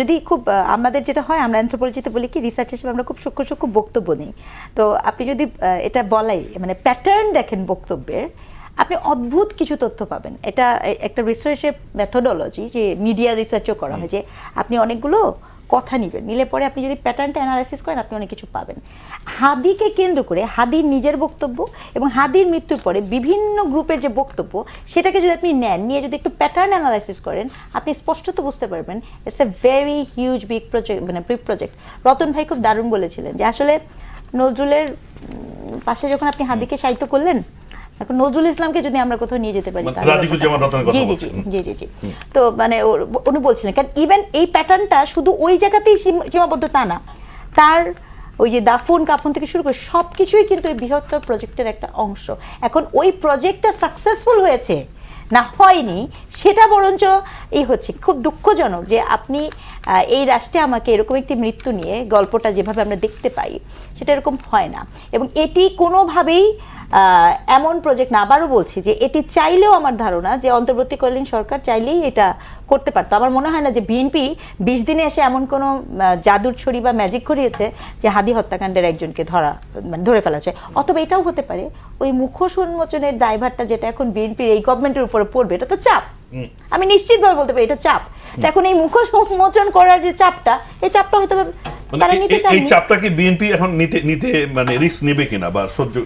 যদি খুব আমাদের যেটা হয়, আমরা অ্যানথ্রোপোলজিতে বলি কি, রিসার্চ হিসেবে আমরা খুব সূক্ষ্ম সূক্ষ্ম বক্তব্য নিই। তো আপনি যদি এটা বলাই, মানে প্যাটার্ন দেখেন বক্তব্যের, আপনি অদ্ভুত কিছু তথ্য পাবেন। এটা একটা রিসার্চের মেথোডোলজি, যে মিডিয়া রিসার্চও করা হয়, যে আপনি অনেকগুলো কথা নিলে পরে আপনি যদি প্যাটার্নটা অ্যানালাইসিস করেন আপনি অনেক কিছু পাবেন। হাদিকে কেন্দ্র করে হাদির নিজের বক্তব্য এবং হাদির মৃত্যুর পরে বিভিন্ন গ্রুপের যে বক্তব্য, সেটাকে যদি আপনি নিয়ে যদি একটু প্যাটার্ন অ্যানালাইসিস করেন, আপনি স্পষ্টত বুঝতে পারবেন it's a very huge big project, মানে বিগ প্রজেক্ট। রতন ভাই খুব দারুণ বলেছিলেন যে আসলে নজরুলের পাশে যখন আপনি হাদিকে সাহিত্য করলেন, এখন নজরুল ইসলামকে যদি আমরা কোথাও নিয়ে যেতে পারি, জি জি জি জি জি জি, তো মানে উনি বলছিলেন, কারণ ইভেন এই প্যাটার্নটা শুধু ওই জায়গাতেই সীমাবদ্ধ তা না, তার ওই যে দাফন কাফন থেকে শুরু করে সব কিছুই কিন্তু এই বৃহত্তর প্রজেক্টের একটা অংশ। এখন ওই প্রজেক্টটা সাকসেসফুল হয়েছে না হয়নি, সেটা বরঞ্চ এই হচ্ছে খুব দুঃখজনক যে আপনি এই রাষ্ট্রে আমাকে এরকম একটি মৃত্যু নিয়ে গল্পটা যেভাবে আমরা দেখতে পাই সেটা এরকম হয় না। এবং এটি কোনোভাবেই এমন প্রজেক্ট না, আবারও বলছি যে এটি চাইলেও আমার ধারণা যে অন্তর্বর্তীকালীন সরকার চাইলেই এটা করতে পারতো। আমার মনে হয় না যে বিএনপি 20 দিনে এসে এমন কোনো জাদুর ছড়ি বা ম্যাজিক করিয়েছে যে হাদি হত্যাকাণ্ডের একজনকে ধরে ফেলা যায়। অথবা এটাও হতে পারে ওই মুখোশ উন্মোচনের দায়ভারটা যেটা এখন বিএনপির এই গভর্নমেন্টের উপরে পড়বে, এটা তো চাপ, আমি নিশ্চিতভাবে বলতে পারি এটা চাপ। এখন এই মুখোশ উন্মোচন করার যে চাপটা, এই চাপটা হয়তো তারা নিতে চায়। এই চাপটা কি বিএনপি এখন নিতে মানে রিস্ক নেবে কিনা বা সহ্য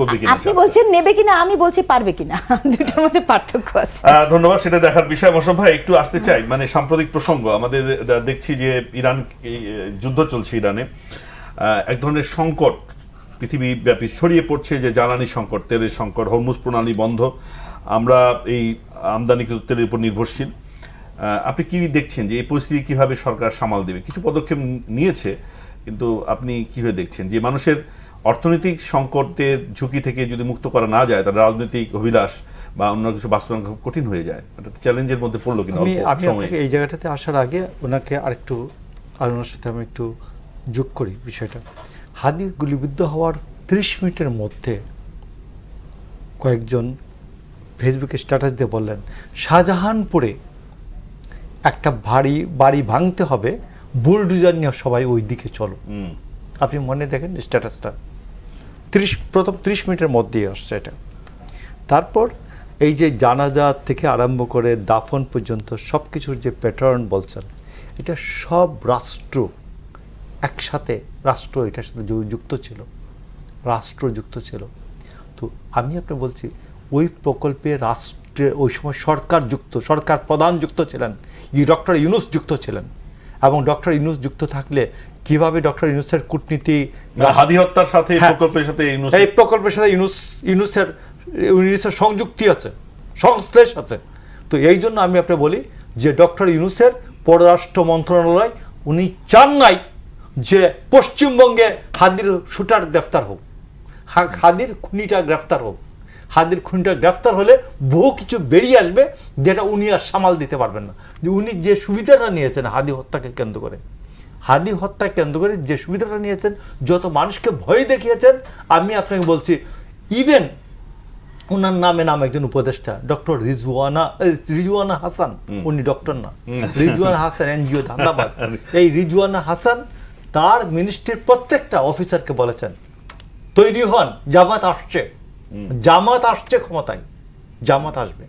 করবে কিনা? আপনি বলছেন নেবে কিনা, আমি বলছি পারবে কিনা, দুটোর মধ্যে পার্থক্য আছে। ধন্যবাদ, সেটা দেখার বিষয়। মোশাররফ ভাই, একটু আসতে চাই, মানে সাম্প্রতিক প্রসঙ্গ আমাদের দেখছি যে ইরান, যুদ্ধ চলছে ইরানে, এক ধরনের সংকট পৃথিবীব্যাপী ছড়িয়ে পড়ছে, যে জ্বালানি সংকট, তেলের সংকট, হরমুজ প্রণালী বন্ধ, আমরা এই আমদানিকৃত তেলের উপর নির্ভরশীল। আপনি কি দেখছেন যে এই পরিস্থিতি কিভাবে সরকার সামাল দেবে? কিছু পদক্ষেপ নিয়েছে, কিন্তু আপনি কিভাবে দেখছেন যে মানুষের অর্থনৈতিক সংকটের ঝুঁকি থেকে যদি মুক্ত করা না যায়, তাহলে রাজনৈতিক অভিলাষ বা অন্য কিছু বাস্তবায়ন খুব কঠিন হয়ে যায়? এটা চ্যালেঞ্জের মধ্যে পড়লো কিনা? আমি আপনাকে এই জায়গাটাতে আসার আগে ওনাকে ওনার সাথে আমি একটু যোগ করি বিষয়টা। হাদি গুলিবিদ্ধ হওয়ার 30 মিনিটের মধ্যে কয়েকজন ফেসবুকে স্ট্যাটাস দিয়ে বললেন, শাহজাহানপুরে একটা বাড়ি ভাঙতে হবে, বুলডোজার নিয়ে সবাই ওই দিকে চলো। আপনি মনে দেখেন স্ট্যাটাসটা, প্রথম 30 মিনিটের মধ্যেই আসছে এটা। তারপর এই যে জানাজা থেকে আরম্ভ করে দাফন পর্যন্ত সব কিছুর যে প্যাটার্ন বলছেন, এটা সব রাষ্ট্র একসাথে, রাষ্ট্র এটার সাথে রাষ্ট্র যুক্ত ছিল। তো আমি আপনাকে বলছি, ওই প্রকল্পে রাষ্ট্রের ওই সময় সরকার প্রধান যুক্ত ছিলেন, ডক্টর ইউনূস যুক্ত ছিলেন। এবং ডক্টর ইউনূস যুক্ত থাকলে কিভাবে ডক্টর ইউনূসের কূটনীতি, হাদি হত্যার সাথে প্রকল্পের সাথে এই প্রকল্পের সাথে ইউনূসের সংযুক্তি আছে, সংশ্লেষ আছে। তো এই জন্য আমি আপনাকে বলি যে ডক্টর ইউনূসের পররাষ্ট্র মন্ত্রণালয় উনি চান নাই যে পশ্চিমবঙ্গে হাদির শুটার গ্রেফতার হোক, হাদির খুনিটা গ্রেফতার হোক। হাদির খুনিটা গ্রেফতার হলে বহু কিছু বেরিয়ে আসবে যেটা উনি আর সামাল দিতে পারবেন না। যে উনি যে সুবিধাটা নিয়েছেন হাদি হত্যাকে কেন্দ্র করে যে সুবিধাটা নিয়েছেন, যত মানুষকে ভয় দেখিয়েছেন, আমি আপনাকে বলছি ইভেন ওনার নামে নাম একজন উপদেষ্টা ডক্টর রিজওয়ানা হাসান, উনি ডক্টর না, রিজওয়ানা হাসান এনজিও ধান্দাবাদ। এই রিজওয়ানা হাসান তার মিনিস্ট্রির প্রত্যেকটা অফিসারকে বলেছেন তৈরি হন, জামাত আসছে, জামাত আসছে ক্ষমতায়, জামাত আসবে।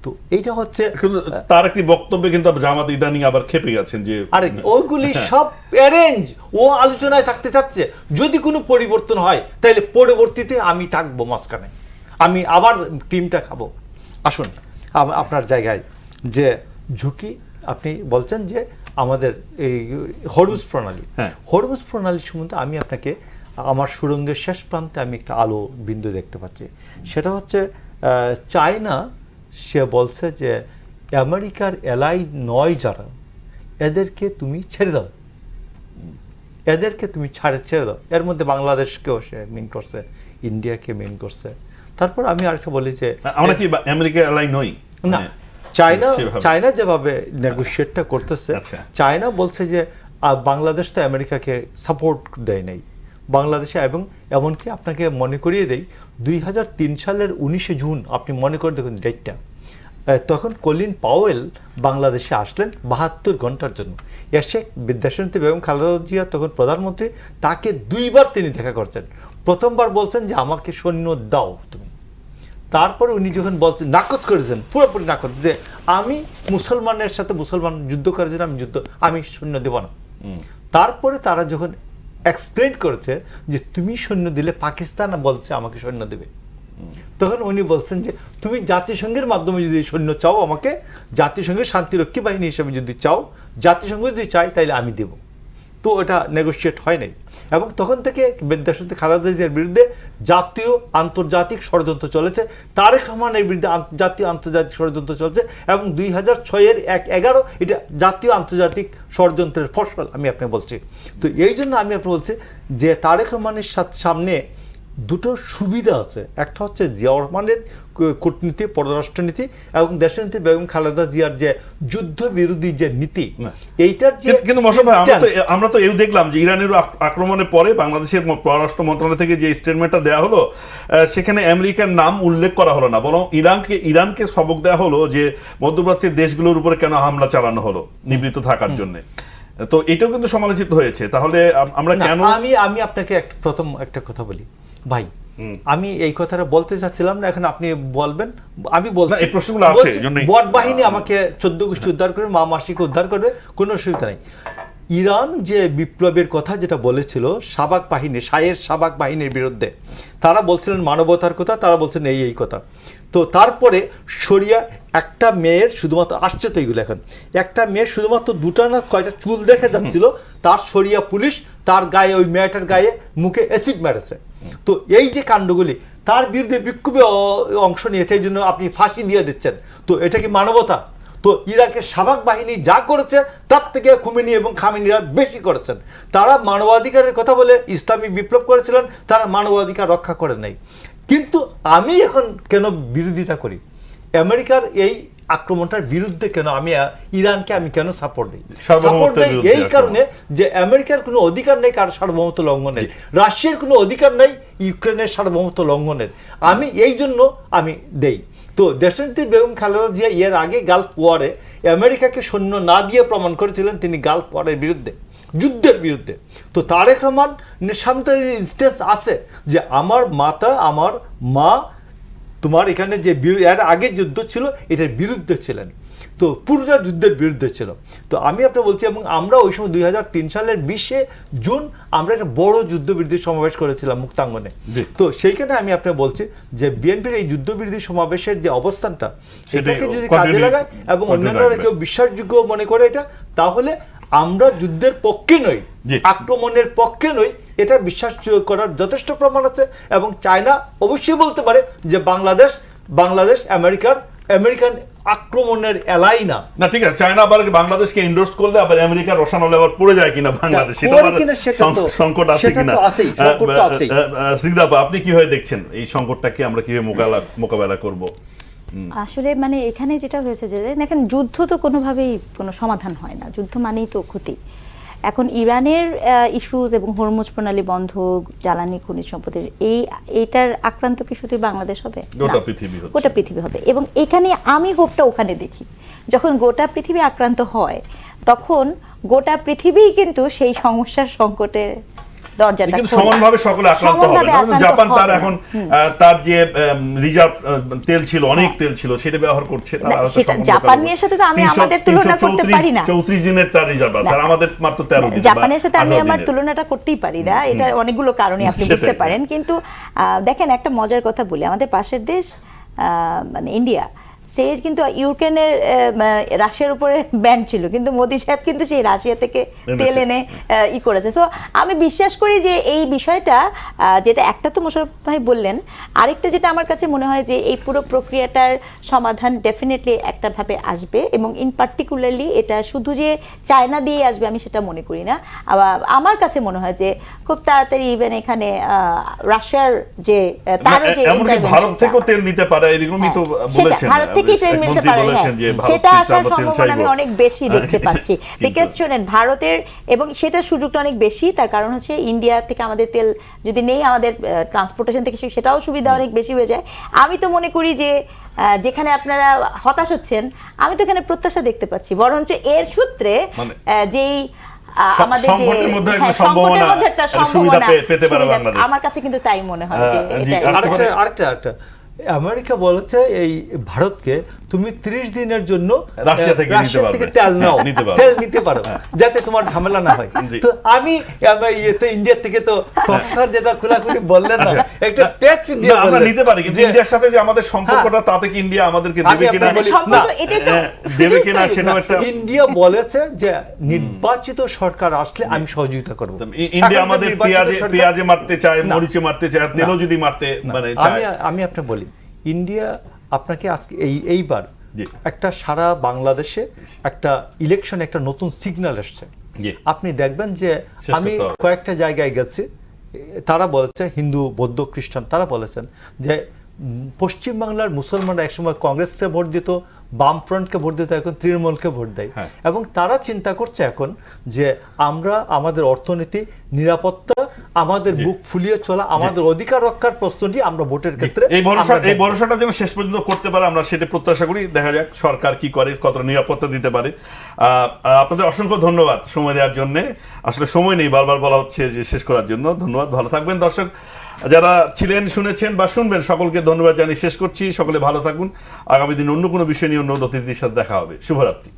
তো এইটা হচ্ছে কিন্তু তার একটি বক্তব্যে কিন্তু জামাত ইদানিং আবার খেপে গেছেন যে আরে ওইগুলি সব অ্যারেঞ্জ, ও আলোচনায় থাকতে চাচ্ছে। যদি কোনো পরিবর্তন হয় তাহলে পরবর্তীতে আমি থাকবো মাঝখানে, আমি আবার টিমটা খাবো। আসুন আপনার জায়গায় যে ঝুঁকি আপনি বলছেন যে আমাদের এই হরমুজ প্রণালী, হরমুজ প্রণালী সম্বন্ধে আমি আপনাকে আমার সুরঙ্গের শেষ প্রান্তে আমি একটা আলো বিন্দু দেখতে পাচ্ছি। সেটা হচ্ছে চায়না, সে বলছে যে আমেরিকার এলাই নয় যারা, এদেরকে তুমি ছেড়ে দাও, এদেরকে তুমি ছেড়ে দাও। এর মধ্যে বাংলাদেশকেও সে মিন করছে, ইন্ডিয়াকে মিন করছে। তারপর আমি আরেকটা বলি যে আমরা কি আমেরিকা এলাই নই না, চায়না যেভাবে নেগোশিয়েটটা করতেছে, চায়না বলছে যে বাংলাদেশ তো আমেরিকাকে সাপোর্ট দেয় নাই বাংলাদেশে। এবং এমনকি আপনাকে মনে করিয়ে দেই 2003 সালের 19শে জুন, আপনি মনে করে দেখুন ডেটটা, তখন কলিন পাওয়েল বাংলাদেশে আসলেন 72 ঘন্টার জন্য। এসে দেশনেত্রী বেগম খালেদা জিয়া তখন প্রধানমন্ত্রী, তাকে 2বার তিনি দেখা করছেন। প্রথমবার বলছেন যে আমাকে সৈন্য দাও তুমি, তারপরে উনি যখন বলছেন, নাকচ করেছেন, পুরোপুরি নাকচ, যে আমি মুসলমানের সাথে মুসলমান যুদ্ধ করেছেন, আমি সৈন্য দেব না। তারপরে তারা যখন এক্সপ্লেন করেছে যে তুমি সৈন্য দিলে পাকিস্তান বলছে আমাকে সৈন্য দেবে, তখন উনি বলছেন যে তুমি জাতিসংঘের মাধ্যমে যদি সৈন্য চাও, আমাকে জাতিসংঘের শান্তিরক্ষী বাহিনী হিসেবে যদি চাও, জাতিসংঘ যদি চাই তাইলে আমি দেব। তো এটা নেগোশিয়েট হয় নাই। এবং তখন থেকে দেশনেত্রী খালেদা জিয়ার বিরুদ্ধে জাতীয় আন্তর্জাতিক ষড়যন্ত্র চলেছে, তারেক রহমানের বিরুদ্ধে জাতীয় আন্তর্জাতিক ষড়যন্ত্র চলছে, এবং 2006-এর 1/11 এটা জাতীয় আন্তর্জাতিক ষড়যন্ত্রের ফসল আমি আপনাকে বলছি। তো এই জন্য আমি আপনাকে বলছি যে তারেক রহমানের সামনে দুটো সুবিধা আছে। একটা হচ্ছে জিয়াউর রহমানের কূটনীতি, পররাষ্ট্রনীতি, এবং দেশনেত্রী বেগম খালেদা জিয়ার যে যুদ্ধ বিরোধী যে নীতি, এইটার যে কিন্তু মোশাররফ ভাই, আমরা তো দেখলাম যে ইরানের আক্রমণের পরে বাংলাদেশের পররাষ্ট্র মন্ত্রণালয় থেকে যে স্টেটমেন্টটা দেওয়া হলো, সেখানে আমেরিকার নাম উল্লেখ করা হলো না, বরং ইরানকে সবক দেওয়া হলো যে মধ্যপ্রাচ্যের দেশগুলোর উপরে কেন হামলা চালানো হলো নিবৃত্ত থাকার জন্য। তো এটাও কিন্তু সমালোচিত হয়েছে। তাহলে আমরা কেন, আমি আপনাকে প্রথম একটা কথা বলি ভাই, আমি এই কথাটা বলতে চাচ্ছিলাম না, এখন আপনি বলবেন, আমি বলছি এই প্রশ্নগুলো আছে, বট বাহিনী আমাকে 14 গোষ্ঠী উদ্ধার করবে, মা মাসিকে উদ্ধার করবে, কোনো অসুবিধা নেই। ইরান যে বিপ্লবের কথা যেটা বলেছিল সাবাক বাহিনী, শাহের সাবাক বাহিনীর বিরুদ্ধে, তারা বলছিলেন মানবতার কথা, তারা বলছেন এই কথা। তো তারপরে শরিয়া, একটা মেয়ের শুধুমাত্র আসছে তো এইগুলো, এখন একটা মেয়ের শুধুমাত্র 2টা না কয়টা চুল দেখা যাচ্ছিল, তার শরিয়া পুলিশ তার গায়ে, ওই মেয়েটার গায়ে মুখে অ্যাসিড মেরেছে। তো এই যে কাণ্ডগুলি, তার বিরুদ্ধে বিক্ষোভে অংশ নিয়েছে, এই জন্য আপনি ফাঁসি দিয়ে দিচ্ছেন। তো এটা কি মানবতা? তো ইরাকের সাবাক বাহিনী যা করেছে তার থেকে খুমেনি এবং খামেনিরা বেশি করেছেন। তারা মানবাধিকারের কথা বলে ইসলামী বিপ্লব করেছিলেন, তারা মানবাধিকার রক্ষা করে নাই। কিন্তু আমি এখন কেন বিরোধিতা করি আমেরিকার এই আক্রমণটার বিরুদ্ধে, কেন আমি ইরানকে আমি কেন সাপোর্ট দিই? সাপোর্ট দিই এই কারণে যে আমেরিকার কোনো অধিকার নেই কার সার্বভৌমত্ব লঙ্ঘনের, রাশিয়ার কোনো অধিকার নেই ইউক্রেনের সার্বভৌমত্ব লঙ্ঘনের, আমি এই জন্য আমি দেই। তো দেশনেত্রী বেগম খালেদা জিয়া এর আগে গালফ ওয়ারে আমেরিকাকে সৈন্য না দিয়ে প্রমাণ করেছিলেন তিনি গালফ ওয়ারের বিরুদ্ধে, যুদ্ধের বিরুদ্ধে। তো তারেক রহমানের সামনে ইনস্টেন্স আছে যে আমার মাতা, আমার মা, তোমার এখানে যে এর আগে যুদ্ধ ছিল এটার বিরুদ্ধে ছিলেন, তো পুরোটা যুদ্ধের বিরুদ্ধে ছিল। তো আমি আপনার বলছি, এবং আমরা ওই সময় 2003 সালের 20শে জুন আমরা একটা বড় যুদ্ধবিরোধী সমাবেশ করেছিলাম মুক্তাঙ্গনে। তো সেইখানে আমি আপনাকে বলছি যে বিএনপির এই যুদ্ধবিরোধী সমাবেশের যে অবস্থানটা, সেটাকে যদি কাজে লাগায় এবং অন্যান্যরা কেউ বিশ্বাসযোগ্য মনে করে এটা, তাহলে আমরা যুদ্ধের পক্ষে নই, আক্রমণের পক্ষে নই, এটা বিশ্বাস করার যথেষ্ট প্রমাণ আছে। এবং চায়না অবশ্যই বলতে পারে যে বাংলাদেশ আমেরিকান আক্রমণের এলাই না। না ঠিক আছে, চায়না আবার বাংলাদেশকে এন্ডোর্স করলে আবার আমেরিকার রসানলে আবার পড়ে যায় কিনা বাংলাদেশ, সংকট আছে কিনা। সিকদার, আপনি কিভাবে দেখছেন এই সংকটটাকে আমরা কিভাবে মোকাবেলা করব? আসলে মানে এখানে যেটা হয়েছে যে দেখেন, যুদ্ধ তো কোনোভাবেই কোনো সমাধান হয় না, যুদ্ধ মানেই তো ক্ষতি। এখন ইরানের ইস্যুজ এবং হরমুজ প্রণালী বন্ধ, জ্বালানি খনিজ সম্পদের এইটার আক্রান্ত কি শুধু বাংলাদেশ হবে? গোটা পৃথিবী হচ্ছে। গোটা পৃথিবী হবে। এবং এখানে আমি হোপটা ওখানে দেখি, যখন গোটা পৃথিবী আক্রান্ত হয় তখন গোটা পৃথিবী কিন্তু সেই সমস্যার সংকটের দরজাটা কিন্তু খোলে। সমানভাবে সকলে আক্রান্ত হবে সমানভাবে না। আক্রান্ত জাপান তার হবে না। এখন তার যে রিজার্ভ তেল ছিল, অনেক তেল ছিল, সেটা ব্যবহার করছে। তারা না, হয়তো সেটা সম্পূর্ণ জাপানের সাথে তো আমি আমাদের তুলনা করতে পারি না। 34 দিনের তার রিজার্ভ আছে, আর আমাদের মাত্র 13 দিন। জাপানের সাথে আমি আমার তুলনাটা করতেই পারি না, এটা অনেকগুলো কারণে আপনি সেটাই। বুঝতে পারেন। কিন্তু দেখেন, একটা মজার কথা বলি, আমাদের পাশের দেশ মানে ইন্ডিয়া, সে কিন্তু ইউক্রেনের রাশিয়ার উপরে ব্যান ছিল, কিন্তু মোদি সাহেব কিন্তু সেই রাশিয়া থেকে তেল এনে করেছে। তো আমি বিশ্বাস করি যে এই বিষয়টা, যেটা একটা তো মোশাররফ ভাই বললেন, আরেকটা যেটা আমার কাছে মনে হয় যে এই পুরো প্রক্রিয়াটার সমাধান ডেফিনেটলি একটা ভাবে আসবে, এবং ইন পার্টিকুলারলি এটা শুধু যে চায়না দিয়ে আসবে আমি সেটা মনে করি না। আমার কাছে মনে হয় যে খুব তাড়াতাড়ি ইভেন এখানে রাশিয়ার যে তারও যে এমনকি ভারত থেকেও তেল নিতে পারে, এরকমই তো বলেছেন। ভারত থেকে ট্রেন মিলতে পারে, সেটা আসার সম্ভাবনা আমি অনেক বেশি দেখতে পাচ্ছি। বিকজ শোনেন, ভারতের এবং সেটার সুযোগটা অনেক বেশি, তার কারণ হচ্ছে ইন্ডিয়া থেকে আমাদের তেল যদি নেই, আমাদের ট্রান্সপোর্টেশন থেকে সেটাও সুবিধা অনেক বেশি হয়ে যায়। আমি তো মনে করি যে যেখানে আপনারা হতাশ হচ্ছেন, আমি তো এখানে প্রত্যাশা দেখতে পাচ্ছি, বরঞ্চ এর সূত্রে যেই আমাদের যে সংকটের মধ্যে একটা সম্ভাবনা পেতে পারে বাংলাদেশ, আমার কাছে কিন্তু তাই মনে হয় যে আরেকটা আমেরিকা বলেছে এই ভারতকে, তুমি 30 দিনের জন্য রাশিয়া থেকে তেল নাও, তেল নিতে পারো, যাতে তোমার ঝামেলা না হয়। তো আমি ইন্ডিয়া থেকে তো প্রফেসর যেটা খোলাখুলি বললেন না, একটা প্যাচ দিয়ে আমরা নিতে পারি, কিন্তু ইন্ডিয়ার সাথে যে আমাদের সম্পর্কটা, তাতে কি ইন্ডিয়া আমাদেরকে দেবে কিনা, দেবে কিনা সেটা একটা। ইন্ডিয়া বলেছে যে নির্বাচিত সরকার আসলে আমি সহযোগিতা করব। ইন্ডিয়া আমাদের পেঁয়াজে মারতে চায়, মরিচে মারতে চায়, তেলও যদি মারতে মানে চায়। আমি আপনাকে বলি, ইন্ডিয়া আপনাকে আজকে এইবার একটা সারা বাংলাদেশে একটা ইলেকশন, একটা নতুন সিগন্যাল আসছে। আপনি দেখবেন যে আমি কয়েকটা জায়গায় গেছি, তারা বলেছে, হিন্দু বৌদ্ধ খ্রিস্টান, তারা বলেছেন যে পশ্চিমবাংলার মুসলমানরা একসময় কংগ্রেসকে ভোট দিত, বামফ্রন্টকে ভোট দিত, এখন তৃণমূলকে ভোট দেয়। এবং তারা চিন্তা করছে এখন যে আমরা আমাদের অর্থনীতি, নিরাপত্তা, আমাদের বুক ফুলিয়ে চলা, আমাদের অধিকার রক্ষার প্রশ্নটি আমরা ভোটের ক্ষেত্রে এই ভরসাটা যেন শেষ পর্যন্ত করতে পারে, আমরা সেটা প্রত্যাশা করি। দেখা যাক সরকার কি করে, কতটা নিরাপত্তা দিতে পারে। আপনাদের অসংখ্য ধন্যবাদ সময় দেওয়ার জন্য। আসলে সময় নেই, বারবার বলা হচ্ছে যে শেষ করার জন্য। ধন্যবাদ, ভালো থাকবেন। দর্শক যারা ছিলেন, শুনেছেন বা শুনবেন, সকলকে ধন্যবাদ জানিয়ে শেষ করছি। সকলে ভালো থাকুন। আগামী দিন অন্য কোনো বিষয় নিয়ে অন্য অতিথির সাথে দেখা হবে। শুভরাত্রি।